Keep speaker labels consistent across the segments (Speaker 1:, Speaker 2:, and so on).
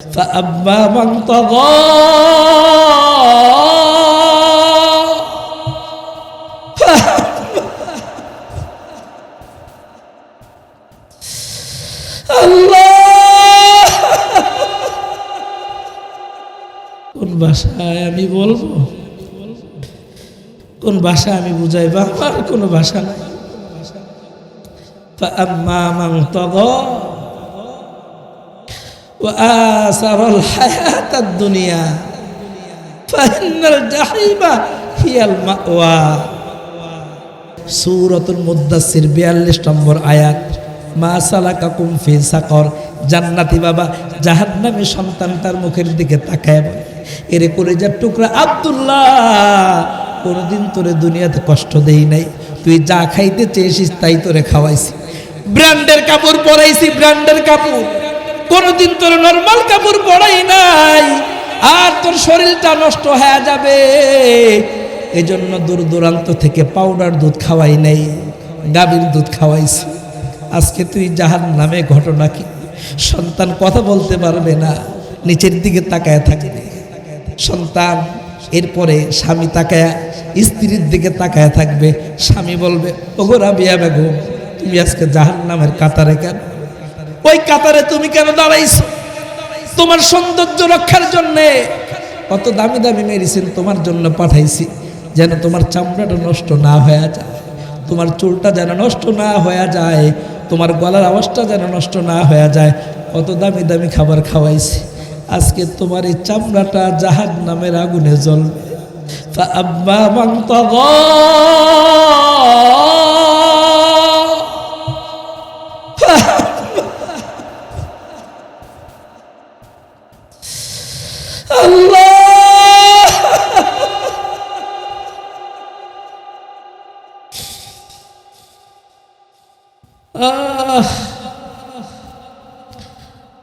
Speaker 1: فأما من طغى আল্লাহ কোন ভাষায় আমি বলবো, কোন ভাষা আমি বুঝাইবা, আমার কোনো ভাষা নাই। فأما من طغى وآثر الحياة الدنيا فإن الجحيم هي المأوى। সূরাতুল মুদ্দাসসির 42 নম্বর আয়াত। মা সালাকাকুম ফি সাকর। জান্নাতি বাবা জাহান্নামী সন্তান তার মুখের দিকে তাকায় বলে, এরে কলিজার টুকরা আব্দুল্লাহ, কোনদিন তোরে দুনিয়াতে কষ্ট দেই নাই, তুই যা খাইতে চেয়েছিস তাই তোরে খাওয়াইছি, ব্র্যান্ডের কাপড় পরাইছি, ব্র্যান্ডের কাপড়, কোনদিন তোর নরমাল কাপড় পরাই নাই, আর তোর শরীরটা নষ্ট হয়ে যাবে এজন্য দূর দূরান্ত থেকে পাউডার দুধ খাওয়াই নাই, গাভীর দুধ খাওয়াইছি। আজকে তুই জাহান্নামে। ঘটনা কি? সন্তান কথা বলতে পারবে না, নিচের দিকে তাকায় থাকবে সন্তান। এরপরে স্বামী তাকায় স্ত্রীর দিকে তাকায় থাকবে, স্বামী বলবে, ওগো রাবিয়া বেগম, তুমি আজকে জাহান্নামের কাতারে কেন? ওই কাতারে তুমি কেন দাঁড়াইছো? তোমার সৌন্দর্য রক্ষার জন্যে কত দামি দামি মেডিসিন তোমার জন্য পাঠাইছি, যেন তোমার চামড়াটা নষ্ট না হয়ে যায়, তোমার চুলটা যেন নষ্ট না হয়ে যায়, তোমার গলার আওয়াজটা যেন নষ্ট না হয়ে যায়, কত দামি দামি খাবার খাওয়াইছি। আজকে তোমার এই চামড়াটা জাহান্নামের আগুনে জ্বলবে। فأما من طغى আল্লাহ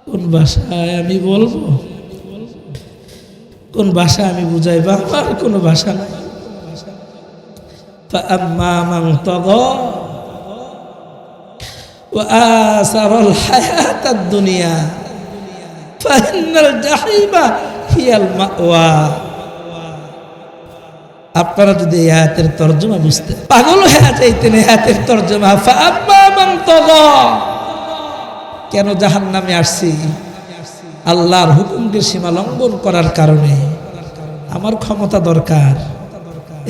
Speaker 1: কোন ভাষায় আমি বলবো, কোন ভাষা আমি বুঝাইবা, আমার কোনো ভাষা নাই। فأما من طغى وآثر الحياة الدنيا فإن الجحيم هي المأوى। আপনারা যদি এই আয়াতের তরজমা বুঝতে পাগল হয়ে যাইতেন, এই আয়াতের তরজমা فأما من طغى, কেন জাহান্নামে আসছি? আল্লাহর হুকুমকে সীমা লঙ্ঘন করার কারণে। আমার ক্ষমতা দরকার,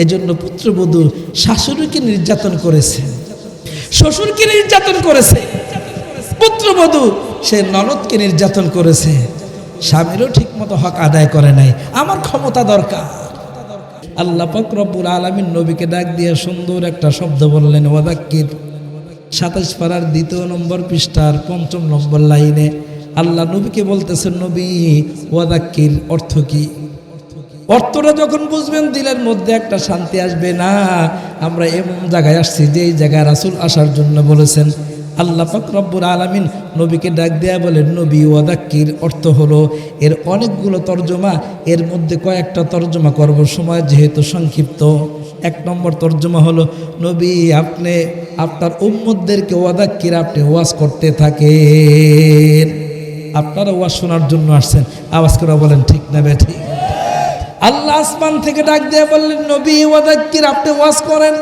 Speaker 1: এজন্য পুত্রবধূ শাশুড়িকে নির্যাতন করেছে, শ্বশুরকে নির্যাতন করেছে, পুত্রবধূ সে ননদকে নির্যাতন করেছে, স্বামীরও ঠিকমতো হক আদায় করে নাই। আমার ক্ষমতা দরকার। আল্লাহ পাক রব্বুল আলামিন নবীকে ডাক দিয়ে সুন্দর একটা শব্দ বললেন, ওয়াদাক্কির। 27 পারার 2 নম্বর পৃষ্ঠার 5 নম্বর লাইনে আল্লাহ নবীকে বলতেছেন, নবী ওয়াদাক্কির অর্থ কি? অর্থটা যখন বুঝবেন দিলের মধ্যে একটা শান্তি আসবে। না, আমরা এমন জায়গায় আসছি যেই জায়গায় রাসূল আসার জন্য বলেছেন। আল্লাহ পাক রব্বুল আলামিন নবীকে ডাক দেয়া বলেন, নবী ওয়াদাক্কির অর্থ হলো, এর অনেকগুলো তর্জমা, এর মধ্যে কয়েকটা তর্জমা করব, সময় যেহেতু সংক্ষিপ্ত। 1 নম্বর তর্জমা হলো, নবী আপনি আপনার উম্মতদেরকে ওয়াদাক্কির, আপনি ওয়াজ করতে থাকেন। আপনারা ওয়াজ শোনার জন্য আসছেন, আওয়াজ করে বলেন ঠিক না বেঠিক? আল্লাহ আসমান থেকে ডাক দিয়ে বললেন, নবী ওয়াদাক্কির, আপনি ওয়াজ করেন।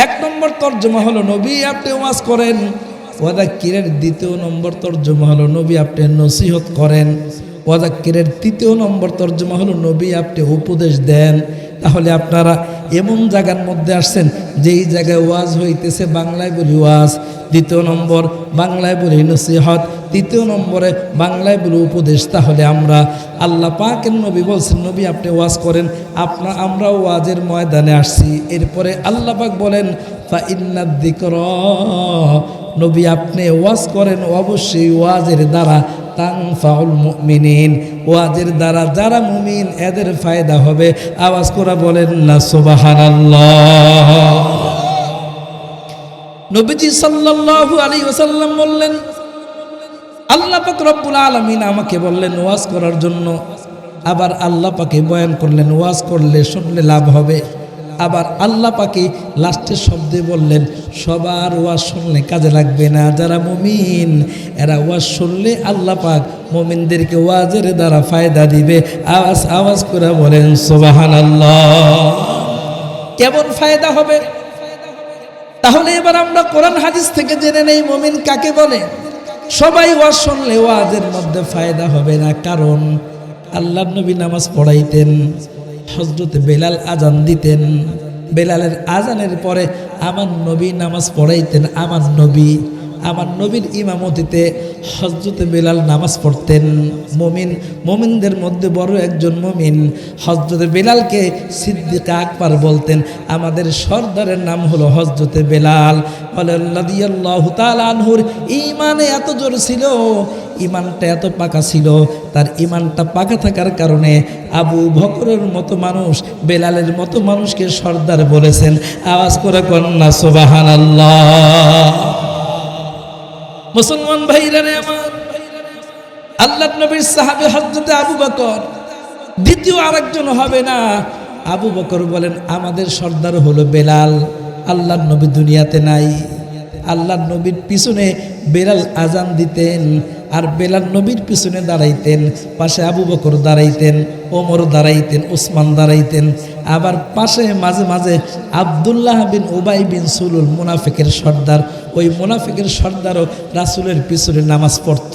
Speaker 1: 1 নম্বর তর্জমা হলো, নবী আপনি ওয়াজ করেন। ওয়াদাক্কিরের 2 নম্বর তর্জমা হলো, নবী আপনি নসিহত করেন। ওয়াদাক্কিরের 3 নম্বর তর্জমা হলো, নবী আপনি উপদেশ দেন। তাহলে আপনারা এমন জায়গার মধ্যে আসছেন যেই জায়গায় ওয়াজ হইতেছে, বাংলায় বলি ওয়াজ, 2 নম্বর বাংলায় বলি নসিহত, 3 নম্বরে বাংলায় বলি উপদেশ। তাহলে আমরা আল্লাহ পাকের নবী বলছেন, নবী আপনি ওয়াজ করেন, আমরা ওয়াজের ময়দানে আসছি। এরপরে আল্লাহ পাক বলেন, ফাইন্নাদ যিকরা, নবী আপনি ওয়াজ করেন, অবশ্যই ওয়াজের দ্বারা তানফাউল মুমিনিন, ওয়াজের দ্বারা যারা মুমিন এদের ফায়দা হবে। আওয়াজ করে বলেন না সুবহানাল্লাহ। নবীজি সাল্লাল্লাহু আলাইহি ওয়াসাল্লাম বললেন, আল্লাহ পাক রব্বুল আলামিন আমাকে বললেন ওয়াজ করার জন্য, আবার আল্লাহ পাকে বয়ান করলেন ওয়াজ করলে শুনলে লাভ হবে। আবার আল্লাহ পাকে লাস্টের শব্দে বললেন সবার ওয়াজ শুনলে কাজে লাগবে না, যারা মুমিন এরা ওয়াজ শুনলে আল্লাহ পাক মুমিনদেরকে ওয়াজের দ্বারা ফায়দা দিবে। আওয়াজ আওয়াজ করে বলেন সুবহানাল্লাহ। কেমন ফায়দা হবে? তাহলে এবার আমরা কোরআন হাদিস থেকে জেনে নেই মুমিন কাকে বলে। সবাই ওয়াজ শুনলে ওয়াজের মধ্যে ফায়দা হবে না, কারণ আল্লাহর নবী নামাজ পড়াইতেন, হযরত বেলাল আজান দিতেন, বেলালের আজানের পরে আমার নবী নামাজ পড়াইতেন। আমার নবীর ইমামতিতে হযরত বেলাল নামাজ পড়তেন। মুমিনদের মধ্যে বড় একজন মুমিন হযরত বেলালকে সিদ্দিক আকবর বলতেন। আমাদের সর্দারের নাম হলো হযরত বেলাল রাদিয়াল্লাহু তাআলা আনহুর। ঈমানে এত জোর ছিল, ঈমানটা এত পাকা ছিল, তার ঈমানটা পাকা থাকার কারণে আবু বকরের মতো মানুষ, বেলালের মতো মানুষকে সর্দার বলেছেন। আওয়াজ করে কন্যা সুবহানাল্লাহ। মুসলমান ভাইরা রে আমার, আল্লাহর নবীর সাহাবী হযরত আবু বকর, দ্বিতীয় আরেকজন হবে না। আবু বকর বলেন আমাদের সর্দার হলো বেলাল। আল্লাহর নবী দুনিয়াতে নাই, আল্লাহর নবীর পিছনে বেলাল আজান দিতেন, আর বেলাল নবীর পিছনে দাঁড়াইতেন, পাশে আবু বকর দাঁড়াইতেন, ওমর দাঁড়াইতেন, ওসমান দাঁড়াইতেন, আবার পাশে মাঝে মাঝে আব্দুল্লাহ বিন উবাই বিন সুলুল মুনাফিকের সর্দার, ওই মুনাফিকের সর্দারও রাসূলের পিছনে নামাজ পড়ত।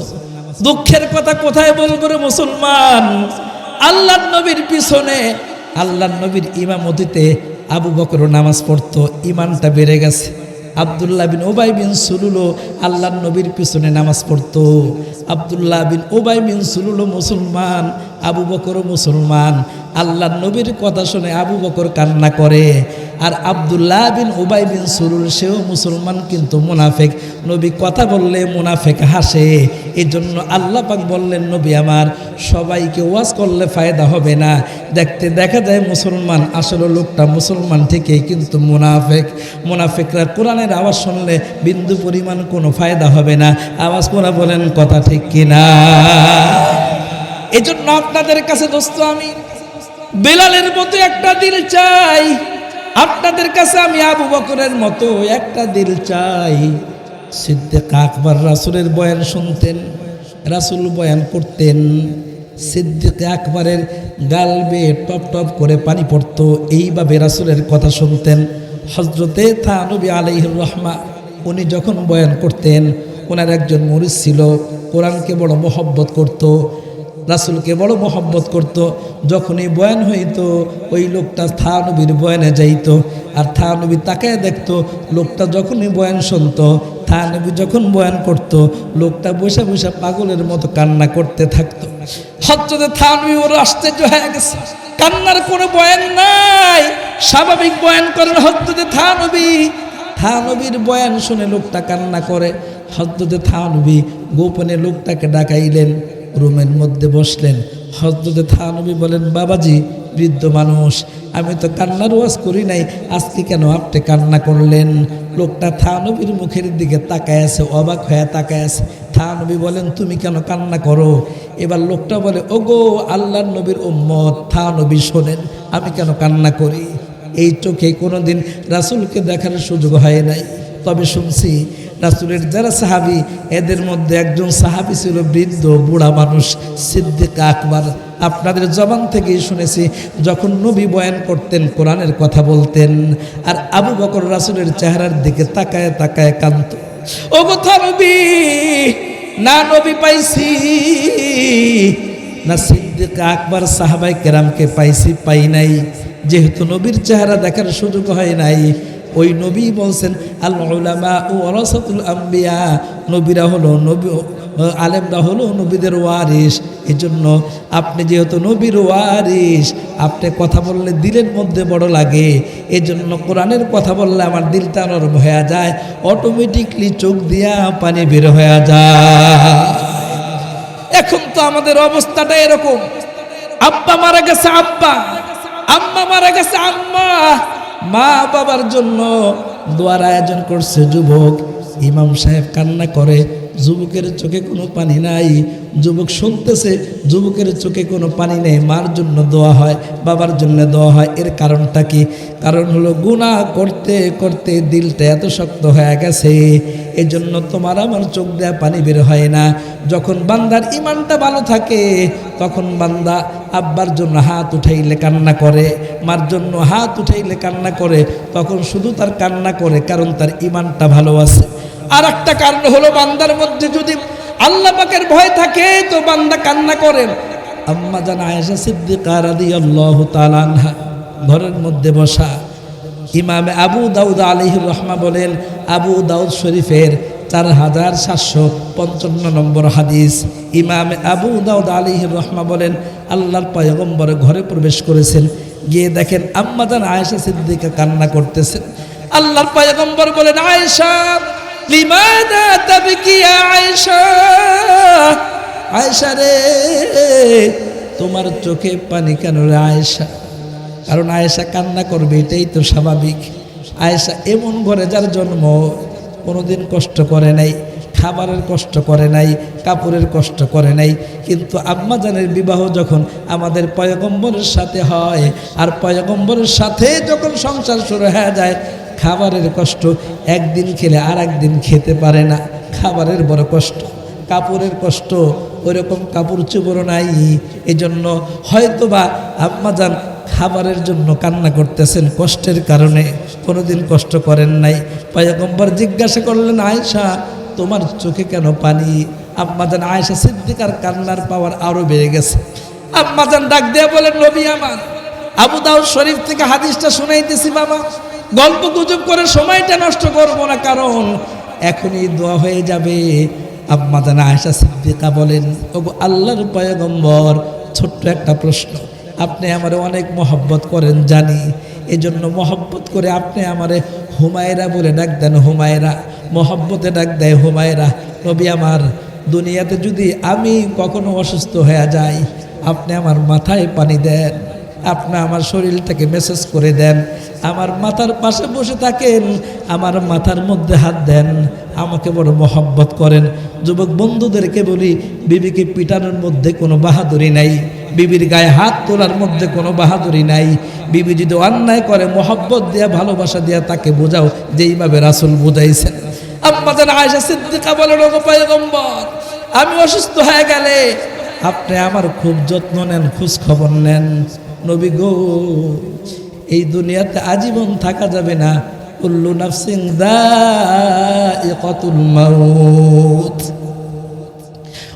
Speaker 1: দুঃখের কথা কোথায় বলবো রে মুসলমান, আল্লাহর নবীর পিছনে, আল্লাহর নবীর ইমামতিতে আবু বকরও নামাজ পড়তো, ঈমানটা বেড়ে গেছে। আব্দুল্লাহ বিন উবাই বিন সুলুলও আল্লাহর নবীর পিছনে নামাজ পড়তো। আব্দুল্লাহ বিন উবাই বিন সুলুলও মুসলমান, আবু বকরও মুসলমান। আল্লাহর নবীর কথা শুনে আবু বকর কান্না করে, আর আব্দুল্লাহ বিন উবাই বিন সুলুল সেও মুসলমান কিন্তু মুনাফিক। নবী কথা বললে মুনাফিক হাসে। এই জন্য আল্লাহ পাক বললেন নবী আমার, সবাইকে ওয়াজ করলে ফায়দা হবে না। দেখতে দেখা যায় মুসলমান, আসলে লোকটা মুসলমান ঠিকই কিন্তু মুনাফিক। মুনাফিকরা কোরআনের আওয়াজ শুনলে বিন্দু পরিমাণ কোনো ফায়দা হবে না। আওয়াজ করে বলেন কথা ঠিক কিনা? এই জন্য আপনাদের কাছে দোস্ত আমি বেলালের মতো একটা দিল চাই, আপনাদের কাছে আমি আবু বকরের মতো একটা দিল চাই। সিদ্দিক আকবর রাসূলের বয়ান শুনতেন, রাসূল বয়ান করতেন, সিদ্দিক আকবরের গাল বেয়ে টপ টপ করে পানি পড়তো, এইভাবে রাসূলের কথা শুনতেন। হযরতে থানবী আলাইহির রহমা উনি যখন বয়ান করতেন, ওনার একজন মুরিদ ছিল, কোরআনকে বড় মহব্বত করতো, রাসূলকে বড় মহব্বত করত। যখনই বয়ান হইতো ওই লোকটা থানবীর বয়ানে যাইতো, আর থানবী তাকায় দেখতো। লোকটা যখনই বয়ান শুনতো, থানবী যখন বয়ান করত, লোকটা বসে বসে পাগলের মতো কান্না করতে থাকতো। হযরতে থানবী ওর আশ্চর্য হয়ে গেছে, কান্নার কোনো বয়ান নাই, স্বাভাবিক বয়ান করেন হযরতে থানবী। থানবীর বয়ান শুনে লোকটা কান্না করে। হযরতে থানবী গোপনে লোকটাকে ডাকাইলেন, রুমের মধ্যে বসলেন। হযরতে থানবী বলেন, বাবাজি, বৃদ্ধ মানুষ, আমি তো কান্নার ওয়াজ করি নাই, আজকে কেন আপনি কান্না করলেন? লোকটা থানবীর মুখের দিকে তাকায় আছে, অবাক হয়ে তাকায় আছে। থানবী বলেন, তুমি কেন কান্না করো? এবার লোকটা বলে, ওগো আল্লাহর নবীর উম্মত থানবী, শোনেন আমি কেন কান্না করি। এই চোখে কোনোদিন রাসূলকে দেখার সুযোগ হয় নাই, তবে শুনছি রাসূলের যারা সাহাবী, এদের মধ্যে একজন সাহাবী ছিল বৃদ্ধ বুড়া মানুষ, সিদ্দিক আকবর। আপনাদের জবান থেকেই শুনেছি, যখন নবী বয়ান করতেন, কোরআনের কথা বলতেন, আর আবু বকর রাসূলের চেহারার দিকে তাকায় তাকায় কাঁদত। ও কথা নবী, না নবী পাইছি, না সিদ্দিক আকবর সাহাবায়ে কেরামকে পাইছি, পাই নাই। যেহেতু নবীর চেহারা দেখার সুযোগ হয় নাই, ওই নবী বলছেন আল উলামা ওয়ারাসাতুল আম্বিয়া, নবীরা হলো নবী, আলেমরা হলো নবীদের ওয়ারিস। এই জন্য আপনি যেহেতু নবীর ওয়ারিস, আপনি কথা বললে দিলের মধ্যে বড় লাগে। এই জন্য কোরআনের কথা বললে আমার দিলটা নরম হয়ে যায়, অটোমেটিকলি চোখ দিয়া পানি বের হয়ে যায়। এখন তো আমাদের অবস্থাটা এরকম, আব্বা মারা গেছে আব্বা, আম্মা মারা গেছে আম্মা, মা বাবার জন্য দোয়ার আয়োজন করছে যুবক, ইমাম সাহেব কান্না করে, যুবকের চোখে কোনো পানি নাই, যুবক শুনতেছে যুবকের চোখে কোনো পানি নেই। মার জন্য দোয়া হয়, বাবার জন্য দোয়া হয়। এর কারণটা কি? কারণ হলো গুনাহ করতে করতে দিলটা এত শক্ত হয়ে গেছে, এজন্য তোমার আমার চোখ দেয়া পানি বের হয় না। যখন বান্দার ইমানটা ভালো থাকে তখন বান্দা আব্বার জন্য হাত উঠাইলে কান্না করে, মার জন্য হাত উঠাইলে কান্না করে। তখন শুধু তার কান্না করে কারণ তার ইমানটা ভালো আছে। আর একটা কারণ হলো বান্দার মধ্যে যদি আল্লাহ পাকের ভয় থাকে তো বান্দা কান্না করেন। আম্মা জান আয়েশা সিদ্দিকা রাদিয়াল্লাহু তাআলা আনহা ঘরের মধ্যে বসা, ইমামে আবু দাউদ আলাইহির রহমা বলেন, আবু দাউদ শরীফের 4755 নম্বর হাদিস। ইমামে আবু দাউদ আলাইহির রহমা বলেন, আল্লাহর পয়গম্বর ঘরে প্রবেশ করেছেন, গিয়ে দেখেন আম্মা জান আয়েশা সিদ্দিকা কান্না করতেছেন। আল্লাহর পয়গম্বর বলেন, আয়েশা লিমাদা তাবকি ইয়া আয়েশা, আয়েশা রে তোমার চোখে পানি কেন রে আয়েশা? কারণ আয়েশা কান্না করবে, এটাই তো স্বাভাবিক। আয়েশা এমন ঘরে যার জন্ম, কোনোদিন কষ্ট করে নাই, খাবারের কষ্ট করে নাই, কাপড়ের কষ্ট করে নাই। কিন্তু আম্মা জানের বিবাহ যখন আমাদের পয়গম্বরের সাথে হয়, আর পয়গম্বরের সাথে যখন সংসার শুরু হয়ে যায়, খাবারের কষ্ট, একদিন খেলে আর একদিন খেতে পারে না, খাবারের বড় কষ্ট। কাপড়ের কষ্ট, ওইরকম কাপড় চোপড় নাই। এজন্য হয়তোবা আম্মা জান খাবারের জন্য কান্না করতেছেন কষ্টের কারণে, কোনোদিন কষ্ট করেন নাই। পয়গম্বর জিজ্ঞাসা করলেন, আয়েশা তোমার চোখে কেন পানি? আম্মা জান আয়েশা সিদ্দিকার কান্নার পাওয়ার আরো বেড়ে গেছে। আম্মা জান ডাক দিয়ে বলেন, নবী আমার, আবু দাউদ শরীফ থেকে হাদিসটা শুনাইতেছি বাবা, গল্প গুজব করে সময়টা নষ্ট করব না, কারণ এখনই দোয়া হয়ে যাবে। আম্মা জান আয়েশা সিদ্দিকা বলেন, ওগো আল্লাহর পয়গম্বর, ছোট্ট একটা প্রশ্ন, আপনি আমারে অনেক মহব্বত করেন জানি, এজন্য মহব্বত করে আপনি আমারে হুমায়রা বলে ডাক দেন, হুমায়রা, মহব্বতে ডাক দেয় হুমায়রা। নবী আমার, দুনিয়াতে যদি আমি কখনো অসুস্থ হয়ে যাই, আপনি আমার মাথায় পানি দেন, আপনি আমার শরীরটাকে মেসেজ করে দেন, আমার মাথার পাশে বসে থাকেন, আমার মাথার মধ্যে হাত দেন, আমাকে বড় মহব্বত করেন। যুবক বন্ধুদেরকে বলি, বিবিকে পিটানোর মধ্যে কোনো বাহাদুরি নাই, বিবির গায়ে হাত তোলার মধ্যে কোনো বাহাদুরি নাই। বিবি যদি অন্যায় করে মহব্বত দিয়া, ভালোবাসা দিয়া তাকে বোঝাও যেইভাবে রাসূল বুঝাইছেন। আম্মা জান আয়েশা সিদ্দিকা বলেন, ওগো পয়গম্বর, আমি অসুস্থ হয়ে গেলে আপনি আমার খুব যত্ন নেন, খোঁজ খবর নেন। নবী গো, এই দুনিয়াতে আজীবন থাকা যাবে না, কুল্লু নাফসিন যায়িকাতুল মাউত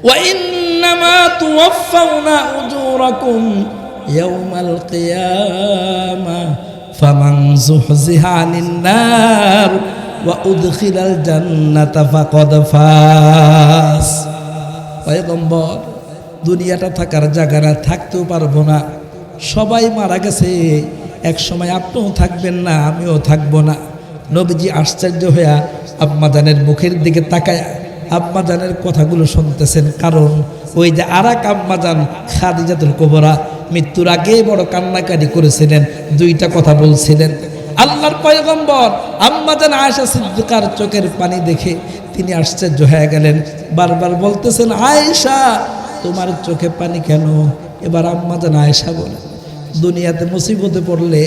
Speaker 1: ওয়া ইন্নামা তুওয়াফাউনা উজুরাকুম ইয়াওমাল কিয়ামাহ ফামান যুহজিহা আনিন নার ওয়া উদখিলাল জান্নাতা ফাকাদ ফাজ। পয়গম্বর, দুনিয়াটা থাকার জায়গা না, থাকতেও পারবো না, সবাই মারা গেছে, এক সময় আপনিও থাকবেন না, আমিও থাকবো না। নবীজি আশ্চর্য হইয়া আম্মা জানের মুখের দিকে তাকায় আম্মা জানের কথাগুলো শুনতেছেন। কারণ ওই যে আরাক আম্মা জান খাদিজাতুল কুবরা মৃত্যুর আগে বড় কান্নাকাটি করেছিলেন, দুইটা কথা বলছিলেন। আল্লাহর পয়গম্বর আম্মা জান আয়েশা সিদ্দিকার চোখের পানি দেখে তিনি আশ্চর্য হয়ে গেলেন, বারবার বলতেছেন, আয়েশা তোমার চোখে পানি কেন? এবার আম্মা জান আয়েশা বলেন, দুনিয়াতে মুসিবতে পড়লে,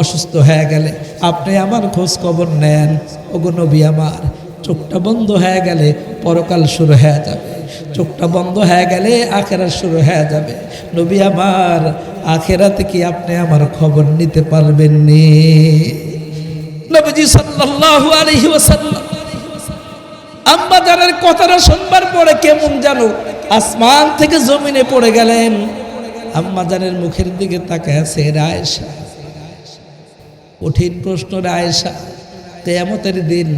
Speaker 1: অসুস্থ হয়ে গেলে আপনি আমার খোঁজ খবর নেন। ওগো নবী আমার, চোখটা বন্ধ হয়ে গেলে পরকাল শুরু হয়ে যাবে, চোখটা বন্ধ হয়ে গেলে আখেরাত শুরু হয়ে যাবে। নবী আমার, আখেরাতে কি আপনি আমার খবর নিতে পারবেন নি? নবীজি সাল্লাল্লাহু আলাইহি ওয়াসাল্লাম আম্মা জানের কথাটা শুনবার পরে কেমন যেন আসমান থেকে জমিনে পড়ে গেলেন। আম্মা জানের মুখের দিকে তাকায় আছে, আয়েশা, কঠিন প্রশ্ন রে আয়েশা, কিয়ামতের দিন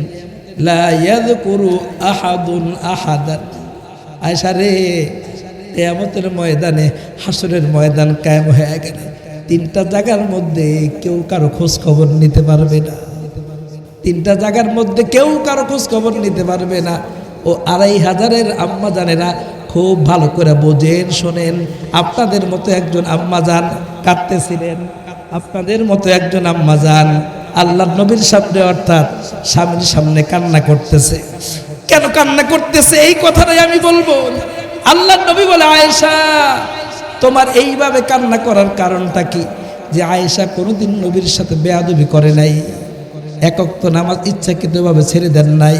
Speaker 1: লা ইয়াযকুরু আহাদুন আহাদান, আয়েশা রে, কিয়ামতের ময়দানে, হাসরের ময়দান কায়েম হয়ে গেলে তিনটা জায়গার মধ্যে কেউ কারো খোঁজ খবর নিতে পারবে না, তিনটা জায়গার মধ্যে কেউ কারো খোঁজ খবর নিতে পারবে না। ও 2500 আম্মা জানেরা খুব ভালো করে বোঝেন, শোনেন। আপনাদের মতো একজন আম্মা জান কাঁদতেছিলেন, আপনাদের মতো একজন আম্মা জান আল্লাহর নবীর সামনে, অর্থাৎ স্বামীর সামনে কান্না করতেছে। কেন কান্না করতেছে এই কথাটাই আমি বলবো। আল্লাহর নবী বলে, আয়েশা তোমার এইভাবে কান্না করার কারণটা কি? যে আয়েশা কোনোদিন নবীর সাথে বেয়াদবি করে নাই, এক ওয়াক্ত নামাজ ইচ্ছাকৃতভাবে ছেড়ে দেন নাই,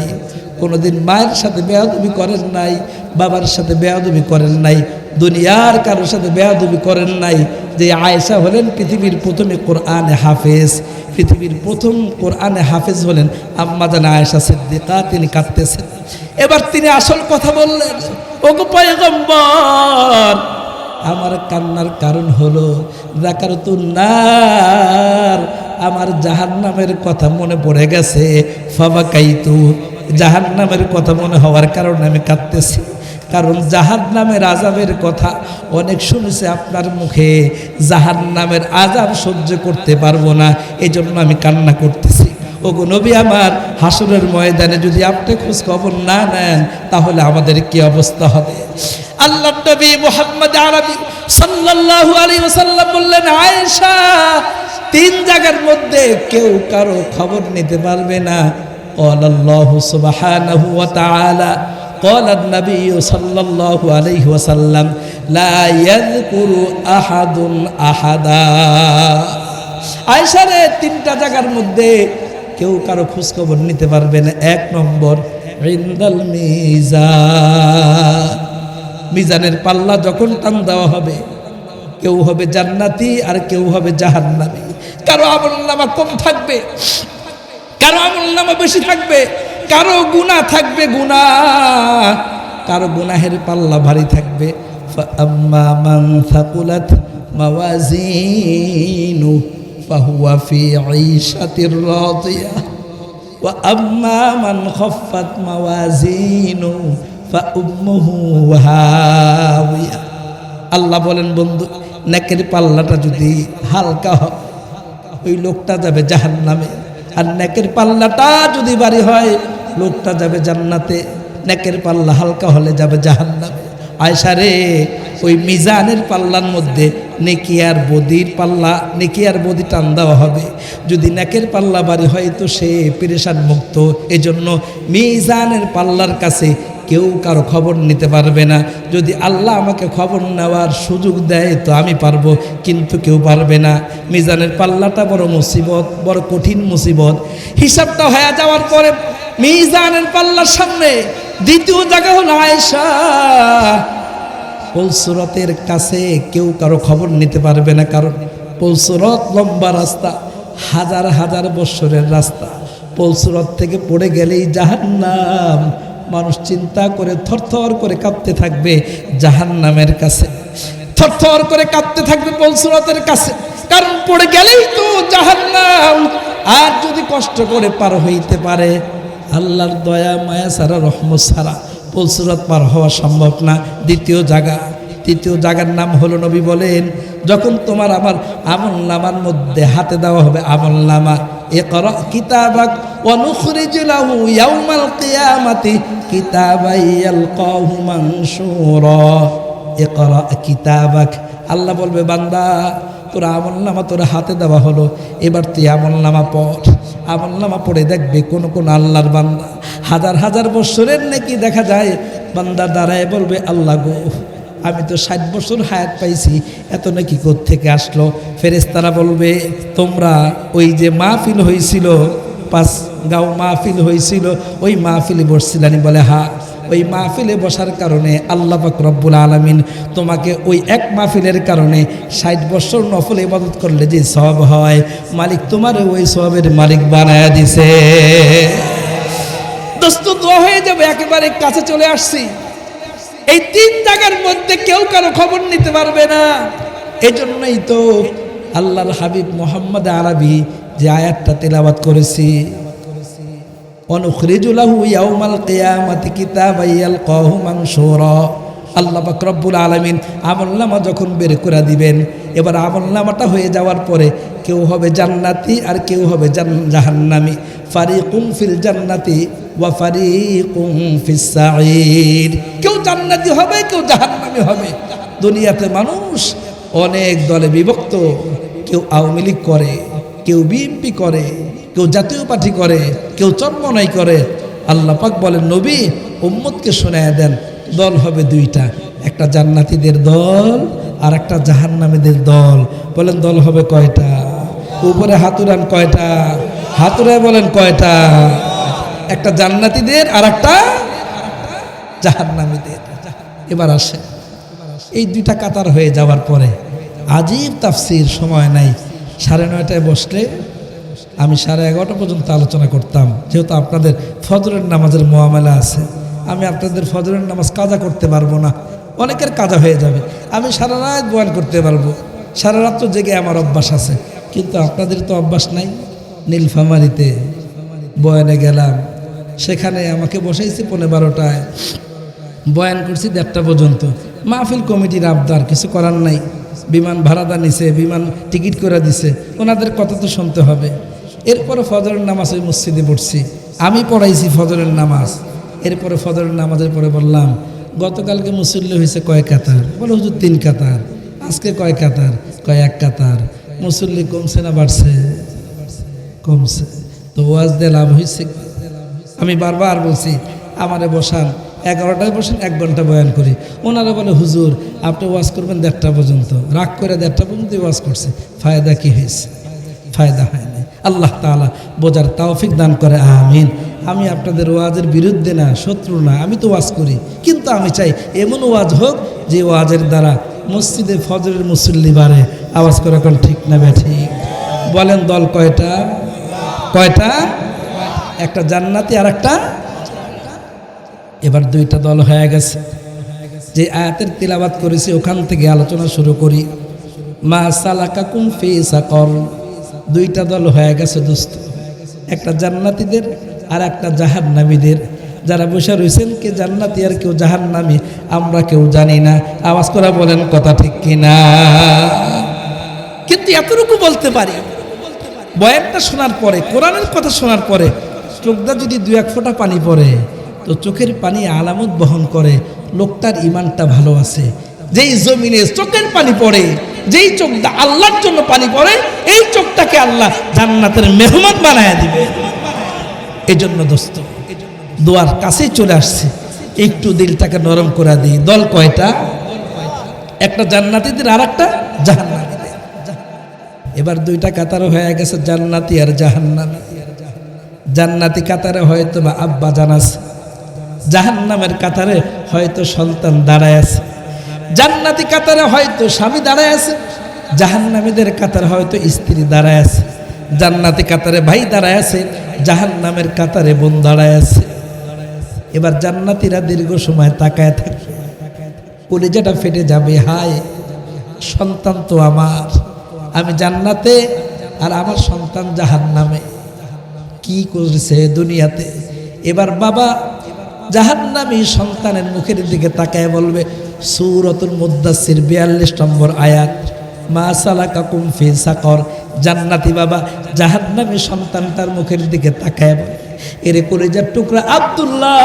Speaker 1: কোনোদিন মায়ের সাথে বেয়াদবি করেন নাই, বাবার সাথে বেয়াদবি করেন নাই, দুনিয়ার কারোর সাথে বেয়াদবি করেন নাই। যে আয়েশা হলেন পৃথিবীর প্রথমে কোরআনে হাফেজ, পৃথিবীর প্রথম কোরআনে হাফেজ হলেন আম্মা জান আয়েশা সিদ্দিকা। তিনি কাঁদতেছেন। এবার তিনি আসল কথা বললেন, ওগো পয়গম্বর, আমার কান্নার কারণ হলো যাকারতুন নার, আমার জাহান্নামের কথা মনে পড়ে গেছে। ফাবাকাইতু, জাহান্নামের কথা মনে হওয়ার কারণে আমি কাঁদতেছি। কারণ জাহান্নামের আযাবের কথা অনেক শুনেছে আপনার মুখে, জাহান্নামের আযাব সহ্য করতে পারবো না, এজন্য আমি কান্না করতেছি। ওগো নবী আমার, হাসরের ময়দানে যদি আপনি খোঁজ খবর না নেন তাহলে আমাদের কি অবস্থা হবে? আল্লাহর নবী মুহাম্মদ আরবি সাল্লাল্লাহু আলাইহি ওয়াসাল্লাম বললেন, আয়েশা তিন জায়গার মধ্যে কেউ কারো খবর নিতে পারবে না। আল্লাহু সুবহানাহু ওয়া তাআলা قال النبي صلى الله عليه وسلم لا يذكر أحد أحدا। আয়েশা রে, তিনটা জায়গার মধ্যে কেউ কারো খোঁজ খবর নিতে পারবে না। এক নম্বর, ইনদাল মিজান, মিজানের পাল্লা যখন টান দেওয়া হবে, কেউ হবে জান্নাতি আর কেউ হবে জাহান্নামী। কারো আমলনামা কম থাকবে, কারো আমলনামা বেশি থাকবে, কারো গুনাহ থাকবে গুনাহ, কারো গুনাহের পাল্লা ভারী থাকবে। ফাআম্মা মান থাকুলাত মাওয়াজিনু ফাহুয়া ফি ঈশাতির রাদিয়া ওয়া আম্মা মান খাফফাত মাওয়াজিনু ফাউম্মুহু হাওিয়া। আল্লাহ বলেন, বন্ধু, নেকের পাল্লাটা যদি হালকা হয় ওই লোকটা যাবে জাহান্নামে, আর নেকের পাল্লাটা যদি ভারী হয় লোকটা যাবে জান্নাতে। নেকের পাল্লা হালকা হলে যাবে জাহান্নামে। আয়েশা রে, ওই মিজানের পাল্লার মধ্যে নেকি আর বদির পাল্লা, নেকি আর বদি টান দেওয়া হবে। যদি নেকের পাল্লা ভারী হয় তো সে পেরেশান মুক্ত। এজন্য মিজানের পাল্লার কাছে কেউ কারো খবর নিতে পারবে না। যদি আল্লাহ আমাকে খবর নেওয়ার সুযোগ দেয় তো আমি পারবো, কিন্তু কেউ পারবে না। মিজানের পাল্লাটা বড় মুসিবত, বড় কঠিন মুসিবত। হিসাবটা হয়ে যাওয়ার পরে মিজানের পাল্লার সামনে দ্বিতীয় জায়গা হলো আয়েশা, পুলসিরাতের কাছে কেউ কারো খবর নিতে পারবে না। কারণ পুলসিরাত লম্বা রাস্তা, হাজার হাজার বছরের রাস্তা। পুলসিরাত থেকে পড়ে গেলেই জাহান্নাম। মানুষ চিন্তা করে থরথর করে কাঁপতে থাকবে জাহান্নামের কাছে, থরথর করে কাঁপতে থাকবে পুলসিরাতের কাছে, কারণ পড়ে গেলেই তো জাহান্নাম। আর যদি কষ্ট করে পার হইতে পারে, আল্লাহর দয়া মায়া ছাড়া, রহমত ছাড়া পুলসিরাত পার হওয়া সম্ভব না। দ্বিতীয় জায়গার নাম হলো, নবী বলেন, যখন তোমার আমার আমলনামার মধ্যে হাতে দেওয়া হবে আমলনামা, ইকরা কিতাবাক ওয়া নুখরিজ লাহু ইয়াউমাল কিয়ামাতি কিতাবান ইয়ালকাহু মানশুরা। ইকরা কিতাবাক, আল্লাহ বলবে, বান্দা তোর আমলনামা তোর হাতে দেওয়া হলো, এবার তুই আমলনামা পড়। আমলনামা পড়ে দেখবে কোন কোন আল্লাহর বান্দা হাজার হাজার বছরের নেকি দেখা যায়, বান্দা দাঁড়ায় বলবে, আল্লাহ গো, আমি তো 60 বছর হায়াত পাইছি, এত নাকি কোত্থেকে আসলো? ফেরেশতারা বলবে, তোমরা ওই যে মাহফিল হয়েছিল, 5 গাঁও মাহফিল হয়েছিল, ওই মাহফিলে বসছিলানি? বলে, হ্যাঁ। ওই মাহফিলে বসার কারণে আল্লাহ পাক রব্বুল আলামিন তোমাকে ওই এক মাহফিলের কারণে 60 বছর নফল ইবাদত করলে যে সওয়াব হয়, মালিক তোমার ওই সওয়াবের মালিক বানায়া দিছে। দোস্ত, দোয়া হয়ে যাবে, একেবারে কাছে চলে আসছি। এই 3 জায়গার মধ্যে কেউ কারো খবর নিতে পারবে না। এজন্যই তো আল্লাহর হাবিব মুহাম্মদ আরবি যে আয়াতটা তেলাওয়াত করেছি, অনুখরিজু লাহু ইয়াউমাল কিয়ামাতি কিতাবান ইয়ালকাহু মানশুরা। আল্লাহ পাক রব্বুল আলামিন আমলনামা যখন বের করে দিবেন, এবার আমলনামাটা হয়ে যাওয়ার পরে কেউ হবে জান্নাতি আর কেউ হবে জাহান্নামী। ফারিকুম ফিল জান্নাতি ওয়া ফারিকুম ফিস সাঈর। কেউ জান্নাতি হবে, কেউ জাহান্নামী হবে। দুনিয়াতে মানুষ অনেক দলে বিভক্ত। কেউ আওয়ামী লীগ করে, কেউ বিএনপি করে, কেউ জাতীয় পার্টি করে, কেউ চরমনাই করে। আল্লাহ পাক বলেন, নবী উম্মতকে শোনায় দেন, দল হবে দুইটা, একটা জান্নাতীদের দল আর একটা জাহান্নামীদের দল। বলেন দল হবে কয়টা? উপরে হাতুরান কয়টা? হাতুরায় বলেন কয়টা? একটা জান্নাতীদের আর একটা জাহান্নামীদের। এবার আসে এই দুইটা কাতার হয়ে যাওয়ার পরে আজীব তাফসীর, সময় নাই। 9:30টায় বসলে আমি 11:30 পর্যন্ত আলোচনা করতাম, যেহেতু আপনাদের ফজরের নামাজের মুআমালা আছে। আমি আপনাদের ফজরের নামাজ কাজা করতে পারবো না, অনেকের কাজা হয়ে যাবে। আমি সারা রাত বয়ান করতে পারবো, সারা রাত তো জেগে আমার অভ্যাস আছে, কিন্তু আপনাদের তো অভ্যাস নাই। নীলফামারীতে বয়ানে গেলাম, সেখানে আমাকে বসাইছে 12:30টায়, বয়ান করছি 1:30টা পর্যন্ত। মাহফিল কমিটির আবদার, কিছু করার নাই। বিমান ভাড়াদা নিছে, বিমান টিকিট করে দিছে, ওনাদের কথা তো শুনতে হবে। এরপরে ফজরের নামাজ ওই মসজিদে পড়ছি, আমি পড়াইছি ফজরের নামাজ। এরপরে ফজরের নামাজের পরে বললাম, গতকালকে মুসল্লি হয়েছে কয় কাতার? বলে হুজুর 3 কাতার। আজকে কয় কাতার? কয় 1 কাতার। মুসল্লি কমছে না বাড়ছে? কমছে। তো ওয়াজ দিয়ে লাভ হয়েছে? আমি বারবার বলছি আমারে বসান, 11টায় বসেন, 1 ঘন্টা বয়ান করি। ওনারা বলে হুজুর আপনি ওয়াজ করবেন 1:30টা পর্যন্ত। রাগ করে 1:30টা পর্যন্ত ওয়াজ করছে, ফায়দা কি হয়েছে? ফায়দা হয় না। আল্লাহ তাআলা বোঝার তৌফিক দান করে, আমিন। আমি আপনাদের ওয়াজের বিরুদ্ধে না, শত্রু না, আমি তো ওয়াজ করি, কিন্তু আমি চাই এমন ওয়াজ হোক যে ওয়াজের দ্বারা মসজিদে ফজরের মুসল্লি বাড়ে। আওয়াজ করে এখন ঠিক না ঠিক? বলেন দল কয়টা? কয়টা? একটা জান্নাতি আর একটা। এবার 2টা দল হয়ে গেছে। যে আয়াতের তিলাওয়াত করেছি ওখান থেকে আলোচনা শুরু করি। মা সালাকাকুম ফি সাকর। 2টা দল হয়ে গেছে দোস্ত, একটা জান্নাতীদের আর একটা জাহান্নামীদের। যারা বসে রয়েছেন, কে জান্নাতি আর কেউ জাহান্নামী আমরা কেউ জানি না। আওয়াজ করে বলেন কথা ঠিক কিনা? কিন্তু এতটুকু বলতে পারি, বয়ানটা শোনার পরে, কোরআনের কথা শোনার পরে চোখটা যদি 2-1 ফোঁটা পানি পড়ে, তো চোখের পানি আলামত বহন করে লোকটার ইমানটা ভালো আছে। যেই জমিনে চোখের পানি পড়ে, যেই চোখটা আল্লাহর জন্য পানি পড়ে, এই চোখটাকে আল্লাহ জান্নাতের মেহমান বানায় দিবে। এই জন্য দোস্ত দোয়ার কাছেই চলে আসছে, একটু দিলটাকে নরম করে দিই। দল কয়টা? একটা জান্নাতীদের আর একটা জাহান্নামীদের। এবার 2টা কাতারও হয়ে গেছে, জান্নাতি আর জাহান্নামী। জান্নাতি কাতারে হয়তো বা আব্বা জান আছে, জাহান্নামের কাতারে হয়তো সন্তান দাঁড়ায় আছে। জান্নাতি কাতারে হয়তো স্বামী দাঁড়ায় আছে, জাহান্নামীদের কাতারে হয়তো স্ত্রী দাঁড়ায় আছে। জান্নাতি কাতারে ভাই দাঁড়ায় আছে, জাহান্নামের কাতারে বোন দাঁড়ায় আছে। এবার জান্নাতীরা দীর্ঘ সময় তাকায় থাকে, কলিজাটা ফেটে যাবে, হায় সন্তান তো আমার, আমি জান্নাতে আর আমার সন্তান জাহান্নামে, কি করেছে দুনিয়াতে। এবার বাবা জাহান্নামী সন্তানের মুখের দিকে তাকায় বলবে, সূরাতুল মুদ্দাসসির 42 নম্বর আয়াত, মা সালাকাকুম ফি সাকর। জান্নাতি বাবা জাহান্নামী সন্তানটার মুখের দিকে তাকায় বলে, এরে কলিজার টুকরা আব্দুল্লাহ,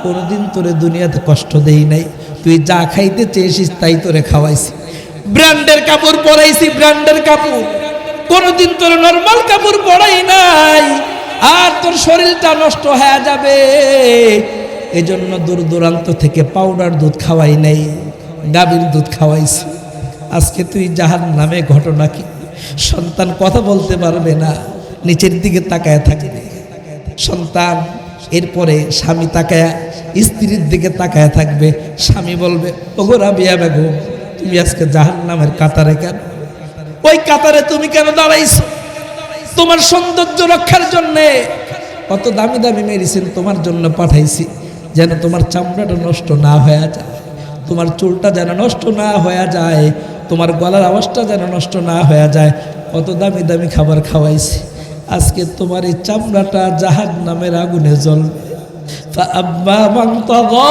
Speaker 1: কোনদিন তোরে দুনিয়াতে কষ্ট দেই নাই, তুই যা খাইতে চেয়েছিস তাই তোরে খাওয়াইছি, ব্র্যান্ডের কাপড় পরাইছি, ব্র্যান্ডের কাপড়, কোনদিন তোর নরমাল কাপড় পরাই নাই, আর তোর শরীরটা নষ্ট হয়ে যাবে এজন্য দূর দূরান্ত থেকে পাউডার দুধ খাওয়াই নাই, গাভীর দুধ খাওয়াইছি। আজকে তুই জাহান্নামে। ঘটনা কি? সন্তান কথা বলতে পারবে না, নিচের দিকে তাকায় থাকবে সন্তান। এরপরে স্বামী তাকায় স্ত্রীর দিকে তাকায় থাকবে। স্বামী বলবে, ওগো রাবিয়া বেগম, তুমি আজকে জাহান্নামের কাতারে কেন? ওই কাতারে তুমি কেন দাঁড়াইছো? তোমার সৌন্দর্য রক্ষার জন্যে কত দামি দামি মেডিসিন তোমার জন্য পাঠাইছি, যেন তোমার চামড়াটা নষ্ট না হয়ে যায়, তোমার চুলটা যেন নষ্ট না হয়ে যায়, তোমার গলার আওয়াজটা যেন নষ্ট না হয়ে যায়, কত দামি দামি খাবার খাওয়াইছি। আজকে তোমার এই চামড়াটা জাহান্নামের আগুনে জ্বলবে। ফাআম্মা মান তাগা,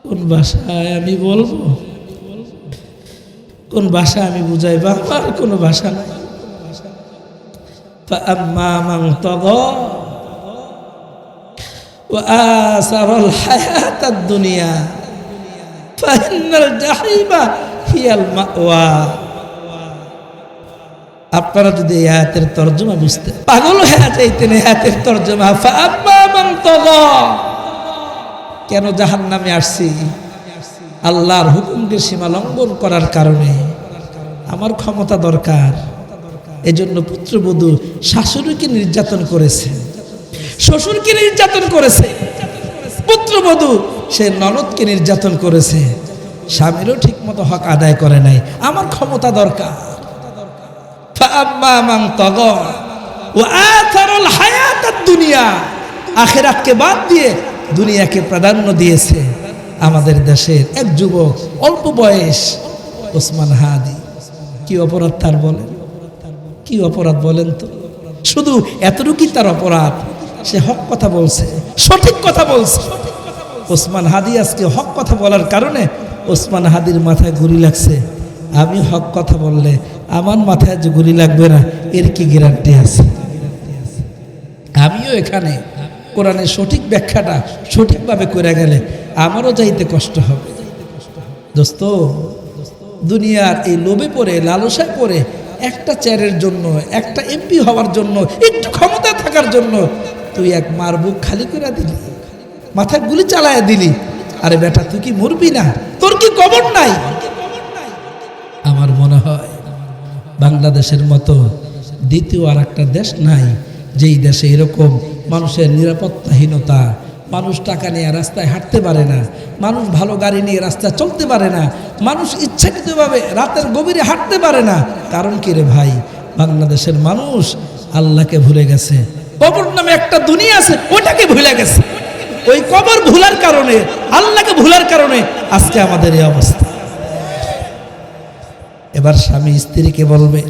Speaker 1: কোন ভাষায় আমি বলবো, কোন ভাষা আমি বুঝাইবো? আমার কোনো ভাষা নাই। فأما من طغى وآثر الحياة الدنيا فإن الجحيم هي المأوى। আপনারা যদি এই আয়াতের তরজমা বুঝতে পাগল হয়ে যাইতেন, এই আয়াতের তরজমা ফাআম্মা মান তাগা, কেন জাহান্নামে আসছি? আল্লাহর হুকুমকে সীমা লঙ্ঘন করার কারণে। আমার ক্ষমতা দরকার, এজন্য পুত্রবধূ শাশুড়িকে নির্যাতন করেছে, শ্বশুরকে নির্যাতন করেছে, পুত্রবধূ সে ননদকে নির্যাতন করেছে, স্বামীরও ঠিক মতো হক আদায় করে নাই। আমার ক্ষমতা দরকার। ফাআম্মা মান তাগা ওয়া আথারাল হায়াতাদ দুনিয়া, আখিরাতকে বাদ দিয়ে দুনিয়াকে প্রাধান্য দিয়েছে। আমাদের দেশের এক যুবক, অল্প বয়স, ওসমান হাদি, কি অপরাধ তার বলেন? কি অপরাধ বলেন তো? শুধু এতটুকুই তার অপরাধ, সে হক কথা বলছে, সঠিক কথা বলছে। ওসমান হাদি আজকে হক কথা বলার কারণে ওসমান হাদির মাথায় গুলি লাগছে। আমি হক কথা বললে আমার মাথায় যে গুলি লাগবে না, এর কি গ্যারান্টি আছে? আমিও এখানে কোরআনের সঠিক ব্যাখ্যাটা সঠিকভাবে করে গেলে আমারও যাইতে কষ্ট হবে। দোস্ত, দুনিয়ার এই লোভে পড়ে, লালসায় পড়ে, একটা চেয়ারের জন্য, একটা এমপি হওয়ার জন্য, একটু ক্ষমতা থাকার জন্য তুই এক মার বুক খালি করে দিলি, মাথায় গুলি চালায় দিলি। আরে বেটা, তুই কি মরবি না? তোর কি কবর নাই? আমার মনে হয় বাংলাদেশের মতো দ্বিতীয় আর একটা দেশ নাই যেই দেশে এরকম মানুষের নিরাপত্তাহীনতা, মানুষ টাকা নিয়ে রাস্তায় হাঁটতে পারে না, মানুষ ভালো গাড়ি নিয়ে রাস্তায় চলতে পারে না, মানুষ ইচ্ছাকৃতভাবে রাতের গভীরে হাঁটতে পারে না। কারণ কি রে ভাই? বাংলাদেশের মানুষ আল্লাহকে ভুলে গেছে। কবর নামে একটা দুনিয়া আছে, ওটাকে ভুলে গেছে। ওই কবর ভুলার কারণে, আল্লাহকে ভুলার কারণে আজকে আমাদের এই অবস্থা। এবার স্বামী স্ত্রীকে বলবে,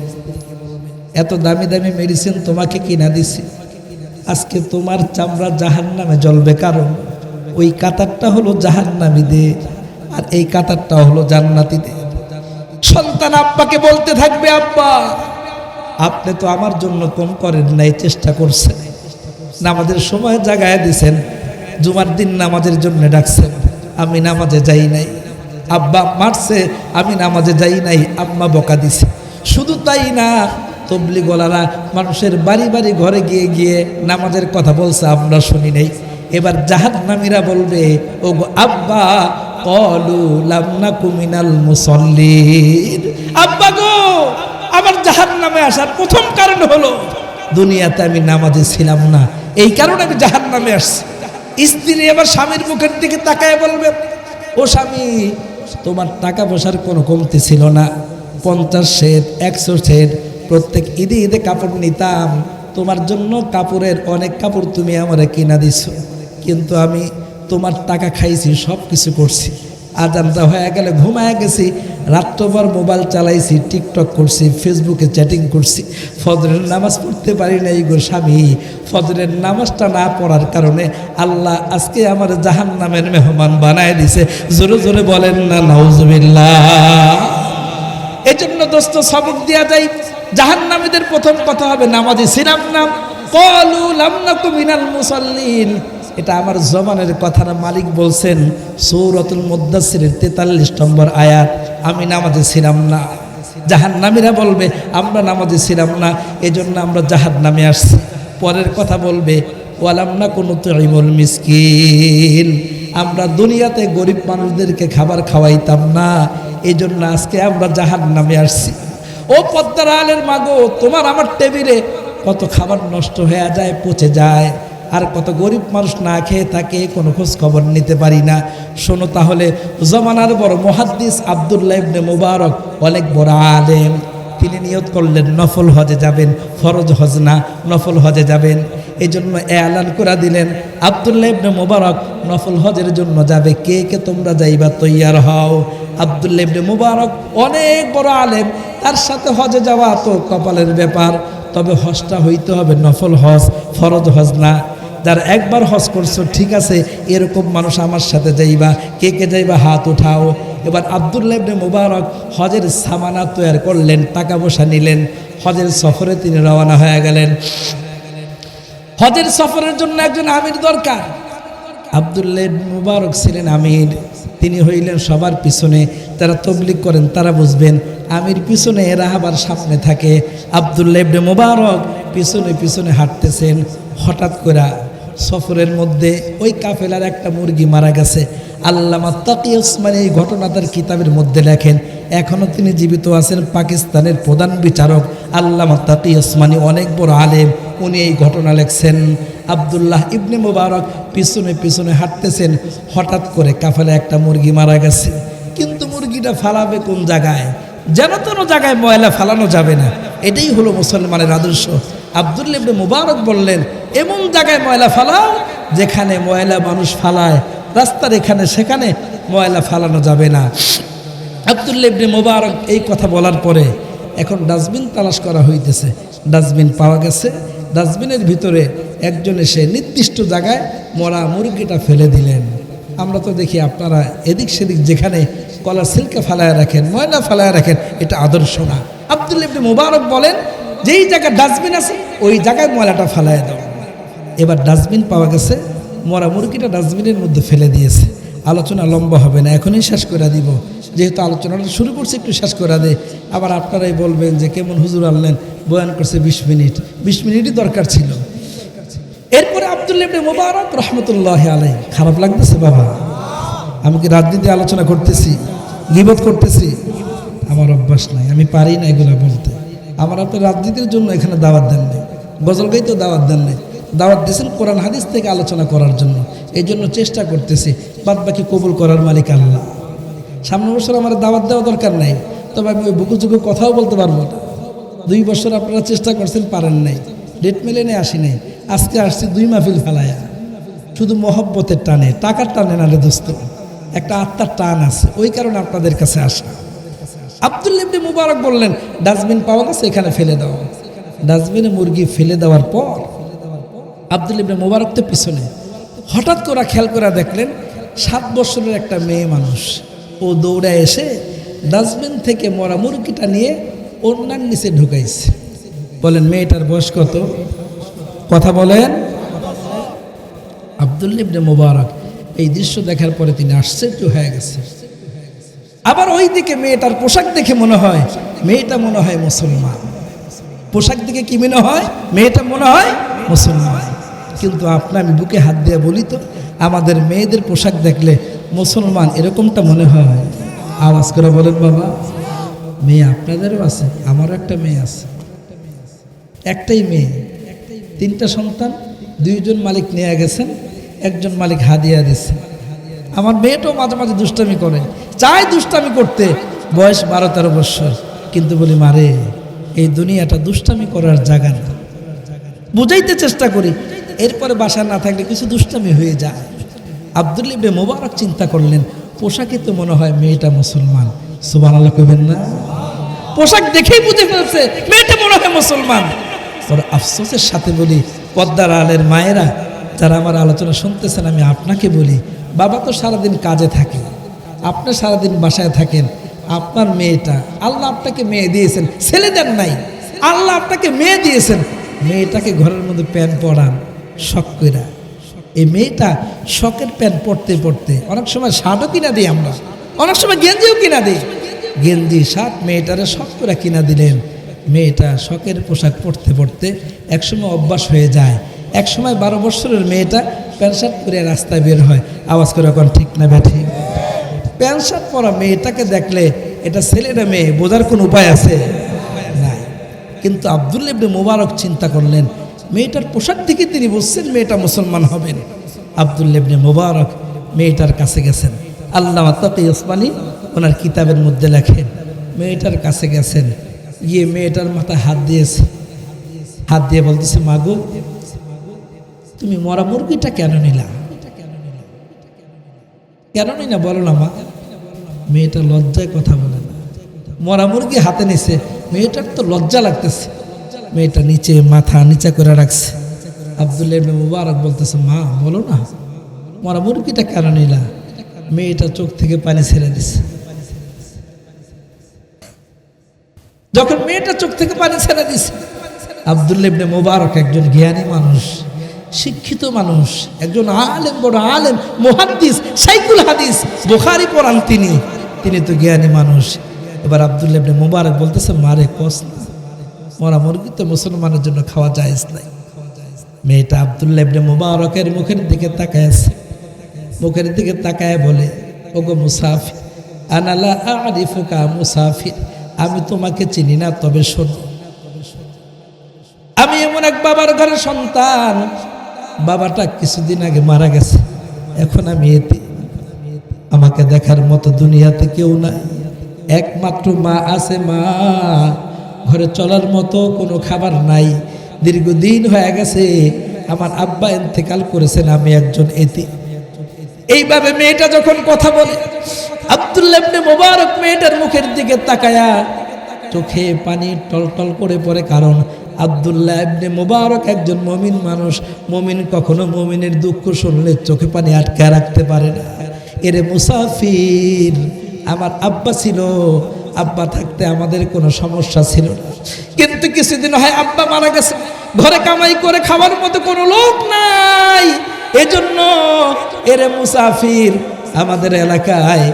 Speaker 1: এত দামি দামি মেডিসিন তোমাকে কিনা দিছি, আজকে তোমার চামড়া জাহান্নামে জ্বলবে। কারণ ওই কাতারটা হলো জাহান্নামীদের আর এই কাতারটা হলো জান্নাতীদের। সন্তান আব্বাকে বলতে থাকবে, আব্বা আপনি তো আমার জন্য কম করেন নাই, চেষ্টা করছেন, নামাজের সময় জাগায় দিছেন, জুমার দিন নামাজের জন্য ডাকছেন, আমি নামাজে যাই নাই। আব্বা মারছে, আমি নামাজে যাই নাই, আম্মা বকা দিছে। শুধু তাই না, তবলিগওয়ালারা মানুষের বাড়ি বাড়ি ঘরে গিয়ে গিয়ে নামাজের কথা বলছে, আমরা শুনি নাই। এবার জাহান্নামীরা বলবে, ও গো আব্বা, ক্বালু লাম নাকু মিনাল মুসাল্লিন। আব্বা গো, আমার জাহান্নামে আসার প্রথম কারণ হলো দুনিয়াতে আমি নামাজে ছিলাম না, এই কারণে আমি জাহান্নামে আসছি। স্ত্রী এবার স্বামীর মুখের দিকে তাকায় বলবে, ও স্বামী, তোমার টাকা পয়সার কোনো কমতি ছিল না, 50 সেট 100 সেট প্রত্যেক ঈদে ঈদে কাপড় নিতাম, তোমার জন্য কাপড়ের অনেক কাপড় তুমি আমারে কিনা দিছো, কিন্তু আমি তোমার টাকা খাইছি, সব কিছু করছি, আজানটা হয়ে গেলে ঘুমায় গেছি, রাত্রভর মোবাইল চালাইছি, টিকটক করছি, ফেসবুকে চ্যাটিং করছি, ফজরের নামাজ পড়তে পারি নাই গো স্বামী। ফজরের নামাজটা না পড়ার কারণে আল্লাহ আজকে আমার জাহান্নামের মেহমান বানায় দিছে। জোরে জোরে বলেন না নাউজুবিল্লাহ। এই জন্য দোস্ত, সবক দেওয়া যায়, জাহান্নামীদের প্রথম কথা হবে নামাজি ছিলাম না। ক্বালু লাম নাকু মিনাল মুসাল্লিন, এটা আমার জবানের কথা না, মালিক বলছেন সূরাতুল মুদ্দাসসিরের 43 নম্বর আয়াত, আমি নামাজে ছিলাম না। জাহান্নামীরা বলবে আমরা নামাজে ছিলাম না, এজন্য আমরা জাহান্নামে আসছি। পরের কথা বলবে ওয়ালাম নাকু নুতঈমুল মিসকিন, আমরা দুনিয়াতে গরিব মানুষদেরকে খাবার খাওয়াইতাম না, এজন্য আজকে আমরা জাহান্নামে আসছি। ও পদ্মার আলের মাগো, তোমার আমার টেবিলে কত খাবার নষ্ট হয়ে যায়, পচে যায়, আর কত গরিব মানুষ না খেয়ে থাকে, কোনো খোঁজ খবর নিতে পারি না। শোনো তাহলে, জমানার বড় মুহাদ্দিস আব্দুল্লাহ ইবনে মুবারক, অনেক বড় আলেম, তিনি নিয়ত করলেন নফল হজে যাবেন, ফরজ হজ না, নফল হজে যাবেন। এই জন্য এলান করে দিলেন আব্দুল্লাহ ইবনে মুবারক নফল হজের জন্য যাবে, কে কে তোমরা যাইবা তৈয়ার হও। আব্দুল্লাহ ইবনে মুবারক অনেক বড় আলেম, তার সাথে হজে যাওয়া তো কপালের ব্যাপার, তবে হজটা হইতে হবে নফল হজ, ফরজ হজ না। যারা একবার হজ করছো ঠিক আছে, এরকম মানুষ আমার সাথে যাইবা, কে কে যাইবা হাত উঠাও। এবার আব্দুল্লাহ ইবনে মুবারক হজের সামানা তৈরি করলেন, টাকা পয়সা নিলেন, হজের সফরে তিনি রওনা হয়ে গেলেন। হজের সফরের জন্য একজন আমির দরকার। আব্দুল্লাহ ইবনে মুবারক ছিলেন আমির, তিনি হইলেন সবার পিছনে। যারা তবলিগ করেন তারা বুঝবেন, আমির পিছনে এরা আবার সামনে থাকে। আব্দুল্লাহ ইবনে মুবারক পিছনে পিছনে হাঁটতেছেন। হঠাৎ করে সফরের মধ্যে ওই কাফেলার একটা মুরগি মারা গেছে। আল্লামা তাকি ওসমানী এই ঘটনা তার কিতাবের মধ্যে লেখেন। এখনও তিনি জীবিত আছেন। পাকিস্তানের প্রধান বিচারক আল্লামা তাকি ওসমানী, অনেক বড় আলেম, উনি এই ঘটনা লেখছেন। আব্দুল্লাহ ইবনে মুবারক পিছনে পিছনে হাঁটতেছেন। হঠাৎ করে কাফেলায় একটা মুরগি মারা গেছে, কিন্তু মুরগিটা ফালাবে কোন জায়গায়? যেন তেন জায়গায় ময়লা ফালানো যাবে না, এটাই হলো মুসলমানের আদর্শ। আব্দুল্লাহ ইবনে মুবারক বললেন, এমন জায়গায় ময়লা ফালাও যেখানে ময়লা মানুষ ফালায়, রাস্তার এখানে সেখানে ময়লা ফালানো যাবে না। আব্দুল্লাহ ইবনে মুবারক এই কথা বলার পরে এখন ডাস্টবিন তালাশ করা হইতেছে। ডাস্টবিন পাওয়া গেছে। ডাস্টবিনের ভিতরে একজন এসে নির্দিষ্ট জায়গায় মরা মুরগিটা ফেলে দিলেন। আমরা তো দেখি আপনারা এদিক সেদিক যেখানে কলার সিল্কে ফালায় রাখেন, ময়লা ফালায় রাখেন, এটা আদর্শ না। আব্দুল্লাহ ইবনে মুবারক বলেন, যেই জায়গায় ডাস্টবিন আছে ওই জায়গায় ময়লাটা ফালায় দাও। এবার ডাস্টবিন পাওয়া গেছে, মরা মুরগিটা ডাস্টবিনের মধ্যে ফেলে দিয়েছে। আলোচনা লম্বা হবে না, এখনই শেষ করে দিব, যেহেতু আলোচনাটা শুরু করছে একটু শেষ করে দে। আবার আপনারাই বলবেন যে কেমন হুজুর আনলেন, বয়ান করছে 20 মিনিট, 20 মিনিটই দরকার ছিল। এরপরে আব্দুল্লাহ ইবনে মুবারক রহমতুল্লাহি আলাইহি, খারাপ লাগতেছে বাবা? আমি কি রাজনীতি আলোচনা করতেছি, গীবত করতেছি? আমার অভ্যাস নাই, আমি পারি না এগুলো বলতে। আমার আপনার রাজনীতির জন্য এখানে দাওয়াত দেন নাই, গজল গাইতেও দাওয়াত দেন নাই, দাওয়াত দিয়েছেন কোরআন হাদিস থেকে আলোচনা করার জন্য। এই জন্য চেষ্টা করতেছি, বাদ বাকি কবুল করার মালিক আল্লাহ। সামনে বছর আমার দাওয়াত দেওয়া দরকার নাই, তবে আমি ওই বুকুচুকু কথাও বলতে পারবো না। 2 বছর আপনারা চেষ্টা করছেন, পারেন নাই, ডেট মেলে নিয়ে আসি নাই। আজকে আসছি 2 মাহফিল ফেলায়া, শুধু মহব্বতের টানে, টাকার টানে না রে দোস্ত, একটা আত্মার টান আছে, ওই কারণে আপনাদের কাছে আসা। আব্দুল্লাহ ইবনে মুবারক বললেন, ডাস্টবিন পাওয়া গেছে, এখানে ফেলে দাও। ডাস্টবিনে মুরগি ফেলে দেওয়ার পর আব্দুল্লাহ ইবনে মুবারক তো পিছনে, হঠাৎ করে খেয়াল করে দেখলেন 7 বছরের একটা মেয়ে মানুষ, ও দৌড়ে এসে ডাস্টবিন থেকে মরা মুরগিটা নিয়ে ওড়নার নিচে ঢুকাইছে। বলেন মেয়েটার বয়স কত? কথা বলেন। আব্দুল্লাহ ইবনে মুবারক এই দৃশ্য দেখার পরে তিনি আশ্চর্য হয়ে গেছে। আবার ওই দিকে মেয়েটার পোশাক দেখে মনে হয়, মেয়েটা মনে হয় মুসলমান। পোশাক দেখে কি মনে হয়? মেয়েটা মনে হয় মুসলমান। কিন্তু আমি বুকে হাত দিয়ে বলি তো, আমাদের মেয়েদের পোশাক দেখলে মুসলমান এরকমটা মনে হয়? আওয়াজ করে বলেন বাবা। মেয়ে আপনাদেরও আছে, আমারও একটা মেয়ে আছে, একটাই মেয়ে, 3টা সন্তান, 2 জন মালিক নিয়ে গেছেন, একজন মালিক হাদিয়া দিচ্ছে। আমার মেয়েটাও মাঝে মাঝে দুষ্টামি করে, চাই দুষ্টামি করতে, বয়স 12-13 বছর, কিন্তু বলি মারে এই দুনিয়াটা দুষ্টামি করার জায়গা না, বুঝাইতে চেষ্টা করি। এরপরে বাসা না থাকলে কিছু দুষ্টামি হয়ে যায়। আব্দুল্লাহ ইবনে মুবারক চিন্তা করলেন, পোশাকে তো মনে হয় মেয়েটা মুসলমান। সুবহানাল্লাহ কইবেন না? পোশাক দেখেই বুঝে ফেলছে মেয়েটা মনে হয় মুসলমান। পরে আফসোসের সাথে বলি, পদ্মার আলের মায়েরা যারা আমার আলোচনা শুনতেছেন, আমি আপনাকে বলি, বাবা তো সারাদিন কাজে থাকে, আপনি সারাদিন বাসায় থাকেন, আপনার মেয়েটা, আল্লাহ আপনাকে মেয়ে দিয়েছেন, ছেলে দেন নাই, আল্লাহ আপনাকে মেয়ে দিয়েছেন, মেয়েটাকে ঘরের মধ্যে প্যান্ট পরান শখ কইরা। এই মেয়েটা শখের প্যান্ট পরতে পরতে অনেক সময় শার্টও কিনা দিই আমরা, অনেক সময় গেঞ্জিও কিনা দিই, গেঞ্জি শার্ট মেয়েটারে শখ করে কিনা দিলেন। মেয়েটা শখের পোশাক পরতে পরতে একসময় অভ্যাস হয়ে যায়। একসময় 12 বছরের মেয়েটা প্যান্ট শার্ট পরে রাস্তায় বের হয়। আওয়াজ করে এখন ঠিক না ব্যাঠি? প্যান্ট শার্ট পরা মেয়েটাকে দেখলে এটা ছেলেটা মেয়ে বোঝার কোনো উপায় আছে? নাই। কিন্তু আব্দুল্লাহ ইবনে মুবারক চিন্তা করলেন, মেয়েটার পোশাক দেখে তিনি বুঝছেন মেয়েটা মুসলমান হবেন। আব্দুল্লাহ ইবনে মুবারক মেয়েটার কাছে গেছেন। আল্লামা তাকি ওসমানী ওনার কিতাবের মধ্যে লেখেন, মেয়েটার কাছে গেছেন, গিয়ে মেয়েটার মাথায় হাত দিয়েছে, হাত দিয়ে বলতেছে, মাগো তুমি মরা মুরগিটা কেন নিলা? কেন নিলা বলো না মা। মেয়েটা লজ্জায় কথা বলে না, মরা মুরগি হাতে নিছে, মেয়েটার তো লজ্জা লাগতেছে। মেয়েটা নিচে মাথা নিচে করে রাখছে, আব্দুল্লাহ ইবনে মুবারক বলতেছে, মা বলো না, মরা মুরগিটা কেন নিলা? মেয়েটা চোখ থেকে পানি ছেড়ে দিছে। যখন মেয়েটা চোখ থেকে পানি ছেড়ে দিছে, আব্দুল্লাহ ইবনে মুবারক একজন জ্ঞানী মানুষ, শিক্ষিত মানুষ, একজন আলেম, বড় আলেম, মুহাদ্দিস, শাইখুল হাদিস, বুখারী পড়ান তিনি তো জ্ঞানী মানুষ। এবার আব্দুল্লাহ ইবনে মুবারক বলতেছে, মারে কস না, মরা মুরগি তো মুসলমানের জন্য খাওয়া জায়েজ নাই। মেয়েটা আব্দুল্লাহ ইবনে মুবারকের মুখের দিকে তাকায় আছে, মুখের দিকে তাকায় বলে, ওগো মুসাফির, আনা লা আরিফুকা মুসাফির, আমি তোমাকে চিনি না, তবে শোনো, আমি এমন এক বাবার ঘরের সন্তান, বাবাটা কিছুদিন আগে মারা গেছে, এখন আমি এতিম, আমাকে দেখার মতো দুনিয়াতে কেউ নাই, একমাত্র মা আছে, মা ঘরে চলার মতো কোনো খাবার নাই, দীর্ঘদিন হয়ে গেছে আমার আব্বা ইন্তেকাল করেছেন, আমি একজন এতিম। এইভাবে মেয়েটা যখন কথা বলে, আব্দুল্লাহ ইবনে মুবারক মেয়েটার মুখের দিকে তাকায়া চোখে পানি টলটল করে পড়ে, কারণ আব্দুল্লাহ ইবনে মুবারক একজন মুমিন মানুষ, মুমিন কখনো মুমিনের দুঃখ শুনলে চোখে পানি আটকে রাখতে পারে না। এরে মুসাফির, আমার আব্বা ছিল, আব্বা থাকতে আমাদের কোনো সমস্যা ছিল না, কিন্তু কিছুদিন হয় আব্বা মারা গেছে, ঘরে কামাই করে খাওয়ার মতো কোনো লোক নাই, এজন্য এরে মুসাফির, আমাদের এলাকায়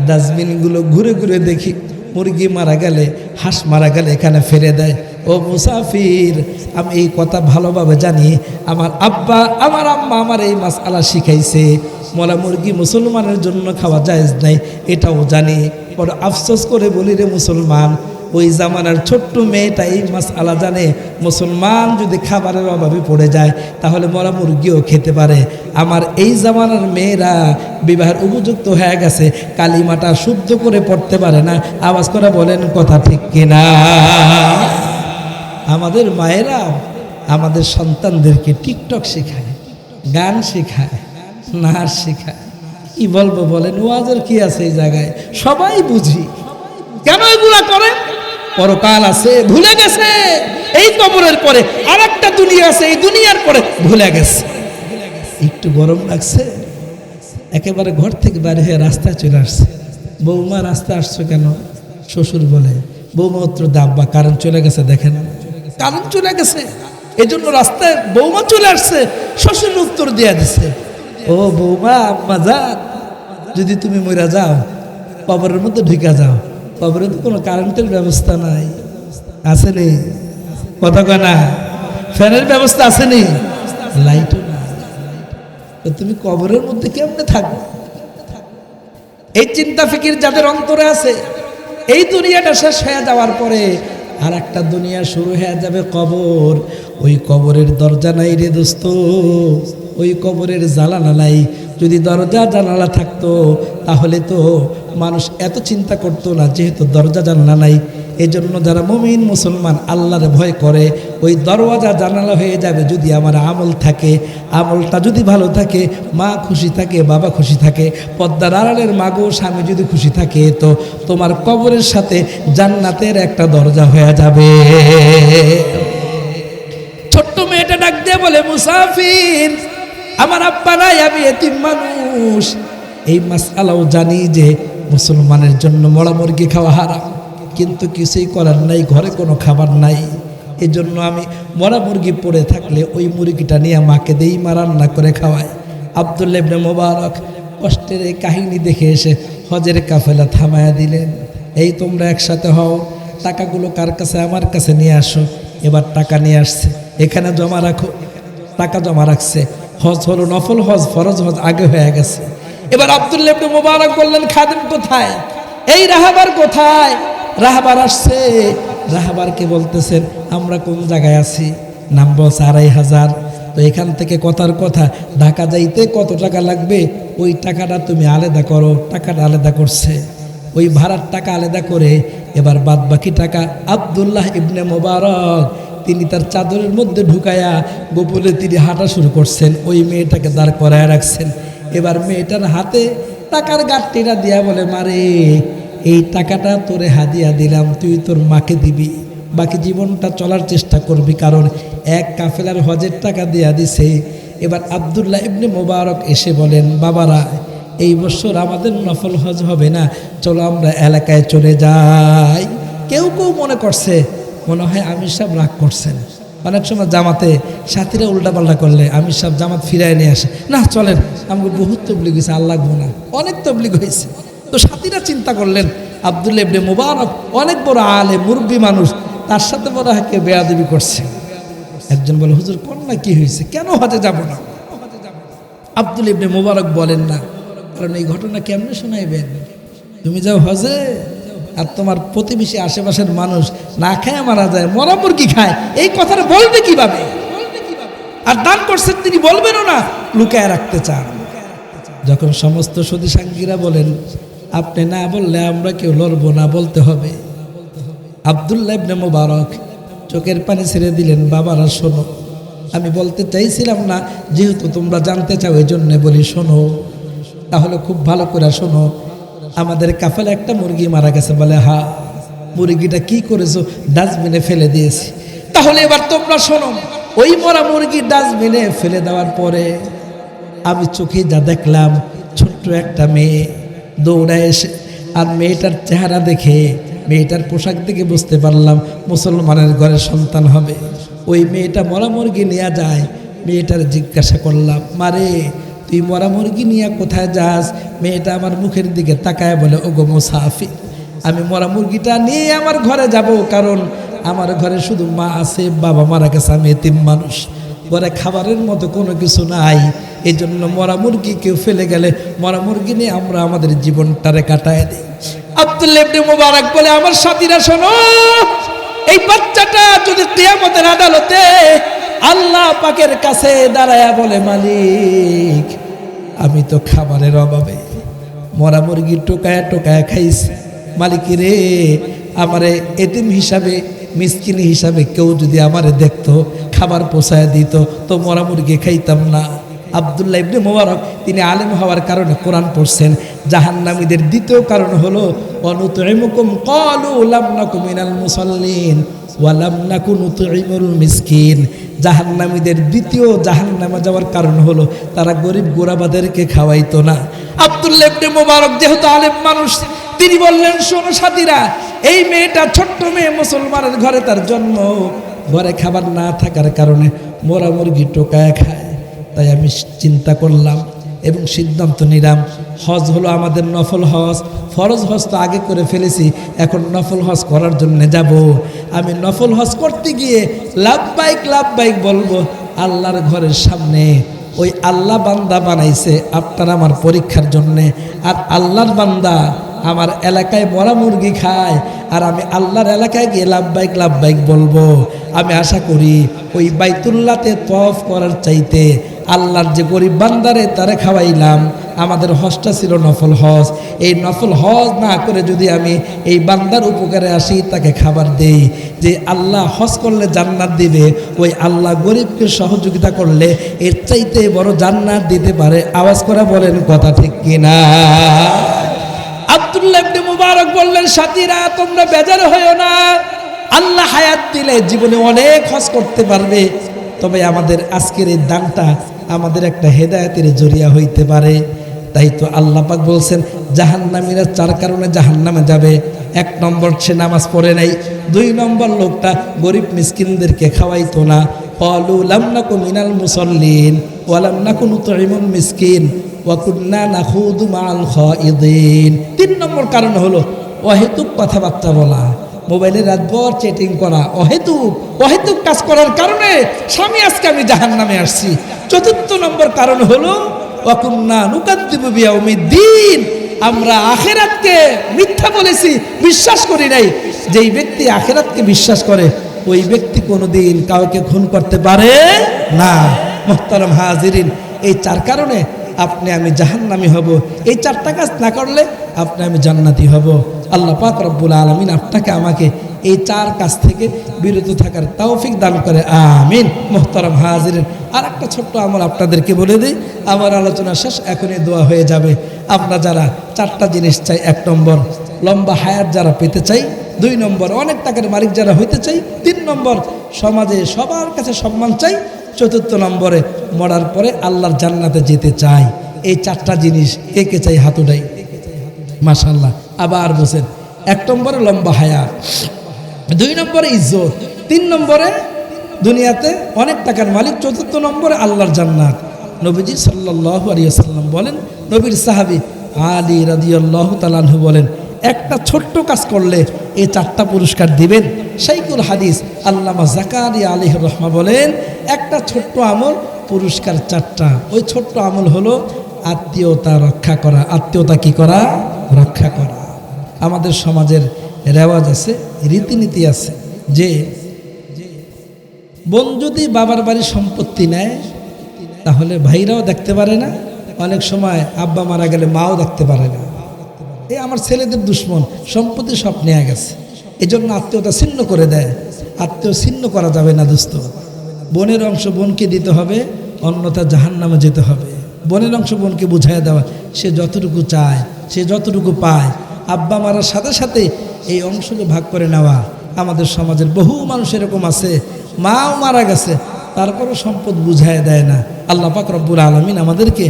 Speaker 1: ডাস্টবিনগুলো ঘুরে ঘুরে দেখি, মুরগি মারা গেলে, হাঁস মারা গেলে এখানে ফেলে দেয়। ও মুসাফির, আমি এই কথা ভালোভাবে জানি, আমার আব্বা আমার আম্মা আমার এই মাসআলা শিখাইছে, মরা মুরগি মুসলমানের জন্য খাওয়া জায়েজ নাই, এটাও জানি। বড় আফসোস করে বলি রে মুসলমান, ওই জামানার ছোট্ট মেয়েটা এই মাসআলা জানে, মুসলমান যদি খাবারের অভাবে পড়ে যায় তাহলে মরা মুরগিও খেতে পারে। আমার এই জামানার মেয়েরা বিবাহের উপযুক্ত হয়ে গেছে, কালিমাটা শুদ্ধ করে পড়তে পারে না, আওয়াজ করে বলেন কথা ঠিক কিনা? আমাদের মায়েরা আমাদের সন্তানদেরকে টিকটক শেখায়, গান শেখায়, নাচ শেখায়, কি বলবো বলেন, ওয়াজের কি আছে এই জায়গায়? সবাই বুঝি, কেন এগুলা করে? পরকাল আছে, ভুলে গেছে, এই কবরের পরে আর একটা দুনিয়া আছে, এই দুনিয়ার পরে ভুলে গেছে। একটু গরম লাগছে, একেবারে ঘর থেকে বাইরে হয়ে রাস্তায় চলে আসছে, বৌমা রাস্তায় আসছো কেন? শ্বশুর বলে, বৌমা উত্তর দাব্বা, কারেন্ট চলে গেছে, দেখেন কারেন্ট চলে গেছে, এই জন্য রাস্তায় বৌমা চলে আসছে। শ্বশুর উত্তর দিয়ে দিছে, ও বৌমা, আম্মা যান, যদি তুমি মরে যাও, কবরের মধ্যে ঢুকে যাও, কবরে তো কোনো কারেন্টের ব্যবস্থা নাই, আসেনি? কথা কয় না? ফ্যানের ব্যবস্থা আসেনি, লাইটও না, তো তুমি কবরের মধ্যে কেমনে থাকবে? এই চিন্তা ফিকির যাদের অন্তরে আছে, এই দুনিয়াটা শেষ হয়ে যাওয়ার পরে আর একটা দুনিয়া শুরু হয়ে যাবে, কবর। ওই কবরের দরজা নাই রে দোস্ত, ওই কবরের জানালা নাই। যদি দরজা জানালা থাকতো তাহলে তো মানুষ এত চিন্তা করতো না, যেহেতু দরজা জানালা নাই। এজন্য যারা মুমিন মুসলমান আল্লাহর ভয় করে, ওই দরওয়াজা জানালা হয়ে যাবে যদি আমার আমল থাকে। আমলটা যদি ভালো থাকে, মা খুশি থাকে, বাবা খুশি থাকে, পর্দার আড়ালের মাগো স্বামী যদি খুশি থাকে, তো তোমার কবরের সাথে জান্নাতের একটা দরজা হয়ে যাবে। ছোট্ট মেয়েটা ডাক দিয়ে বলে, মুসাফির, আমার আব্বা নাই, আমি এতিম মানুষ। এই মাসআলাও জানি যে মুসলমানের জন্য মরা মুরগি খাওয়া হারাম, কিন্তু কিছুই করার নাই, ঘরে কোনো খাবার নাই। এই জন্য আমি মরা মুরগি পড়ে থাকলে ওই মুরগিটা নিয়ে মাকে দেই, মা রান্না করে খাওয়ায়। আব্দুল্লাহ ইবনে মুবারক কষ্টের এই কাহিনী দেখে এসে হজের কাফেলা থামায়া দিলেন। এই তোমরা একসাথে হও, টাকাগুলো কার কাছে? আমার কাছে নিয়ে আসো। এবার টাকা নিয়ে আসছে, এখানে জমা রাখো। টাকা জমা রাখছে। হজ হলো নফল হজ, ফরজ হজ আগে হয়ে গেছে। এবার আব্দুল্লাহ ইবনে মুবারক বললেন, খাদেম কোথায়? এই রাহাবার কোথায়? রাহাবার আসছে। রাহাবারকে বলতেছেন, আমরা কোন জায়গায় আছি? নাম বলছে 2500। তো এখান থেকে কথার কথা, ঢাকা যাইতে কত টাকা লাগবে ওই টাকাটা তুমি আলাদা করো। টাকাটা আলাদা করছে, ওই ভাড়ার টাকা আলাদা করে এবার বাদ বাকি টাকা আব্দুল্লাহ ইবনে মুবারক তিনি তার চাদরের মধ্যে ঢুকায়া গোপনে তিনি হাঁটা শুরু করছেন। ওই মেয়েটাকে দাঁড় করায় রাখছেন। এবার মেয়েটার হাতে টাকার গাঁটটিটা দিয়া বলে, মারে এই টাকাটা তোরে হাদিয়া দিলাম, তুই তোর মাকে দিবি। বাকি জীবনটা চলার চেষ্টা করবি, কারণ এক কাফেলার হজের টাকা দিয়া দিছে। এবার আব্দুল্লাহ ইবনে মোবারক এসে বলেন, বাবারা এই বছর আমাদের নফল হজ হবে না, চলো আমরা এলাকায় চলে যাই। কেউ কেউ মনে করছে মনে হয় আমির সাহেব রাগ করছেন। অনেক সময় জামাতে সাথীরা উল্টাপাল্টা করলে আমির সাহেব জামাত ফিরায় নিয়ে আসে, না চলেন আমাকে বহুত তবলিগ হয়েছে, আর লাগবো না, অনেক তবলিগ হয়েছে। তো সাথীরা চিন্তা করলেন আব্দুল্লাহ ইবনে মোবারক অনেক বড় আলে মুরব্বী মানুষ, তার সাথে বড় হাকে বেয়াদবি করছে। একজন বলে, হুজুর কোন না কি হয়েছে, কেন হজে যাব না? আব্দুল্লাহ ইবনে মোবারক বলেন না, কারণ এই ঘটনা কেমনে শোনাইবেন? তুমি যাও হজে আর তোমার প্রতিবেশী আশেপাশের মানুষ না খায় মারা যায়, মরা মুরগি খায়, এই কথাটা বলবে কিভাবে? আর দান করছেন তিনি, বলবেনও না, লুকায় রাখতে চান। যখন সমস্ত সতী সাঙ্গীরা বলেন আপনি না বললে আমরা কেউ লড়বো না, বলতে হবে। আব্দুল্লাহ ইবনে মোবারক চোখের পানি ছেড়ে দিলেন, বাবারা শোনো, আমি বলতে চাইছিলাম না, যেহেতু তোমরা জানতে চাও এই জন্যে বলি, শোনো তাহলে খুব ভালো করে শোনো। আমাদের কাফেলা একটা মুরগি মারা গেছে। বলে, হ্যাঁ। মুরগিটা কি করেছো? ডাস্টবিনে ফেলে দিয়েছি। তাহলে এবার তোমরা শোনো, ওই মরা মুরগি ডাস্টবিনে ফেলে দেওয়ার পরে আমি চোখে যা দেখলাম, ছোট্ট একটা মেয়ে দৌড়ায় এসে, আর মেয়েটার চেহারা দেখে, মেয়েটার পোশাক দেখে বুঝতে পারলাম মুসলমানের ঘরে সন্তান হবে। ওই মেয়েটা মরা মুরগি নিয়ে যায়। মেয়েটার জিজ্ঞাসা করলাম, মারে তুই মরা মুরগি নিয়ে কোথায় যাস? মেয়েটা আমার মুখের দিকে তাকায় বলে, ওগো মুসাফির, আমি মরা মুরগিটা নিয়ে আমার ঘরে যাব, কারণ আমার ঘরে শুধু মা আছে, বাবা মারা গেছে, আমি এতিম মানুষ, ঘরে খাবারের মতো কোনো কিছু নাই। এই জন্য মরা মুরগি কেউ ফেলে গেলে মরা মুরগি নিয়ে আমরা আমাদের জীবনটারে কাটায় দিই। আব্দুল্লাহ ইবনে মোবারক বলে, আমার সাথীরা শোনো, এই বাচ্চাটা যদি কিয়ামতের আদালতে আল্লাহ পাকের কাছে দাঁড়ায়া বলে, মালিক আমি তো খাবারের অভাবে মরা মুরগি টোকায়া টোকায়া খাইছি, মালিক রে আমারে এতিম হিসাবে, মিসকিন হিসাবে কেউ যদি আমারে দেখতো, খাবার পোষায় দিত, তো মরা মুরগি খাইতাম না। আব্দুল্লাহ ইবনে মোবারক তিনি আলেম হওয়ার কারণে কোরআন পড়ছেন। জাহান্নামীদের দ্বিতীয় কারণ হলো অনুতুইমুকুম ক্বালু লাম নাকু মিনাল মুসাল্লিন ওয়া লাম নাকু নুতুইমুল মিসকিন। জাহান্নামীদের দ্বিতীয় জাহান্নামে যাওয়ার কারণ হলো তারা গরিব গোরাবাদেরকে খাওয়াইতো না। আব্দুল্লাহ ইবনে মোবারক যেহেতু আলেম মানুষ, তিনি বললেন, শোনো সাথীরা, এই মেয়েটা ছোট্ট মেয়ে, মুসলমানের ঘরে তার জন্ম, ঘরে খাবার না থাকার কারণে মরা মুরগি টোকায় খায়। তাই আমি চিন্তা করলাম এবং সিদ্ধান্ত নিলাম, হজ হলো আমাদের নফল হজ, ফরজ হজ তো আগে করে ফেলেছি, এখন নফল হজ করার জন্য যাব। আমি নফল হজ করতে গিয়ে লাব্বাইক লাব্বাইক বলবো আল্লাহর ঘরের সামনে। ওই আল্লাহ বান্দা বানাইছে আপনার আমার পরীক্ষার জন্যে, আর আল্লাহর বান্দা আমার এলাকায় মরা মুরগি খায়, আর আমি আল্লাহর এলাকায় গিয়ে লাব্বাইক লাব্বাইক বলবো। আমি আশা করি ওই বাইতুল্লাহতে তওয়াফ করার চাইতে আল্লাহর যে গরিব বান্দারে তারে খাওয়াইলাম, আমাদের হজটা ছিল নফল হজ, এই নফল হজ না করে যদি আমি এই বান্দার উপকারে আসি, তাকে খাবার দেই, যে আল্লাহ হজ করলে জান্নাত দিবে, ওই আল্লাহ গরিবকে সহযোগিতা করলে এর চাইতে বড় জান্নাত দিতে পারে। আওয়াজ করে বলেন কথা ঠিক কিনা? আব্দুল্লাহ ইবনে মুবারক বললেন, সাথীরা তোমরা বেজার হইও না, আল্লাহ হায়াত দিলে জীবনে অনেক হজ করতে পারবে, তবে আমাদের আজকের এই দানটা আমাদের একটা হেদায়েতের জরিয়া হইতে পারে। তাই তো আল্লাহ পাক বলছেন, জাহান্নামীরা 4 কারণে জাহান্নামে যাবে। 1 নম্বর, সে নামাজ পড়ে নাই। 2 নম্বর, লোকটা গরিব মিসকিনদেরকে খাওয়াইতো না। ক্বালু লাম নাকু মিনাল মুসাল্লিন ওয়া লাম নাকু নুতইমুল মিসকিন ওয়া কুন্না নাখুদু মাআল খাইদিন। 3 নম্বর কারণ হলো অহেতুক কথাবার্তা বলা, মোবাইলে রাতভর চ্যাটিং করা, অহেতুক কাজ করার কারণে স্বামী আজকে আমি জাহান্নামে আসছি। 4 নম্বর কারণ হলো ওয়া কুন্না নুকাদ্দিবু বিয়াউমিদ্দিন, আমরা আখিরাতকে মিথ্যা বলেছি, বিশ্বাস করি নাই। যেই ব্যক্তি আখিরাতকে বিশ্বাস করে, ওই ব্যক্তি কোনোদিন কাউকে খুন করতে পারে না। মুহতারাম হাজিরিন, এই 4 কারণে আপনি আমি জাহান্নামী হব। এই 4টা কাজ না করলে আপনি আমি জান্নাতি হব। আল্লাহ পাক রব্বুল আলামিন আপনাকে আমাকে এই 4 কাজ থেকে বিরত থাকার তৌফিক দান করে, আমিন। মুহতারাম হাজিরিন, আর একটা ছোট্ট আমল আপনাদেরকে বলে দিই, আমার আলোচনা শেষ, এখনই দোয়া হয়ে যাবে। আমরা যারা 4টা জিনিস চাই, 1 নম্বর লম্বা হায়াত যারা পেতে চাই, 2 নম্বর অনেক টাকার মালিক যারা হইতে চাই, 3 নম্বর সমাজে সবার কাছে সম্মান চাই, 4র্থ নম্বরে মরার পরে আল্লাহর জান্নাতে যেতে চাই। এই 4টা জিনিস কে কে চাই? হাত উঠাই। মাশাআল্লাহ। আবার বলছেন 1 নম্বরে লম্বা হায়াত, 2 নম্বরে ইজ্জত, 3 নম্বরে দুনিয়াতে অনেক টাকার মালিক, 4র্থ নম্বরে আল্লাহর জান্নাত। নবীজি সাল্লাল্লাহু আলাইহি ওয়াসাল্লাম বলেন, নবীর সাহাবী আলী রাদিয়াল্লাহু তাআলা আনহু বলেন, একটা ছোট্ট কাজ করলে এই 4টা পুরস্কার দিবেন। শাইখুল হাদিস আল্লামা জাকারিয়া আলাইহির রহমা বলেন, একটা ছোট্ট আমল, পুরস্কার 4টা। ওই ছোট্ট আমল হলো আত্মীয়তা রক্ষা করা। আত্মীয়তা কি করা? রক্ষা করা। আমাদের সমাজের রেওয়াজ আছে, রীতিনীতি আছে যে বোন যদি বাবার বাড়ির সম্পত্তি নেয় তাহলে ভাইরাও দেখতে পারে না, অনেক সময় আব্বা মারা গেলে মাও দেখতে পারে না। এই আমার ছেলেদের দুশ্মন, সম্পত্তি সব নেওয়া গেছে, এজন্য আত্মীয়তা ছিন্ন করে দেয়। আত্মীয় ছিন্ন করা যাবে না দোস্ত। বোনের অংশ বোনকে দিতে হবে, অন্যথা জাহান্নামে যেতে হবে। বোনের অংশ বোনকে বুঝাইয়া দেওয়া, সে যতটুকু চায়, সে যতটুকু পায়, আব্বা মারার সাথে সাথে এই অংশকে ভাগ করে নেওয়া। আমাদের সমাজের বহু মানুষ এরকম আছে, মাও মারা গেছে তারপরও সম্পদ বুঝাইয়া দেয় না। আল্লাহ পাক রব্বুল আলামিন আমাদেরকে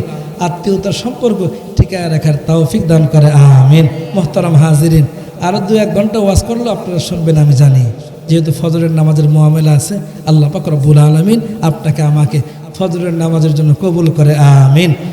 Speaker 1: আত্মীয়তার সম্পর্ক টিকায় রাখার তৌফিক দান করে, আমিন। মোহতারাম হাজিরিন, আরও 2-1 ঘন্টা ওয়াজ করলেও আপনারা শুনবেন আমি জানি, যেহেতু ফজরের নামাজের মুআমেলা আছে। আল্লাহ পাক রব্বুল আলামিন আপনাকে আমাকে ফজরের নামাজের জন্য কবুল করে, আমিন।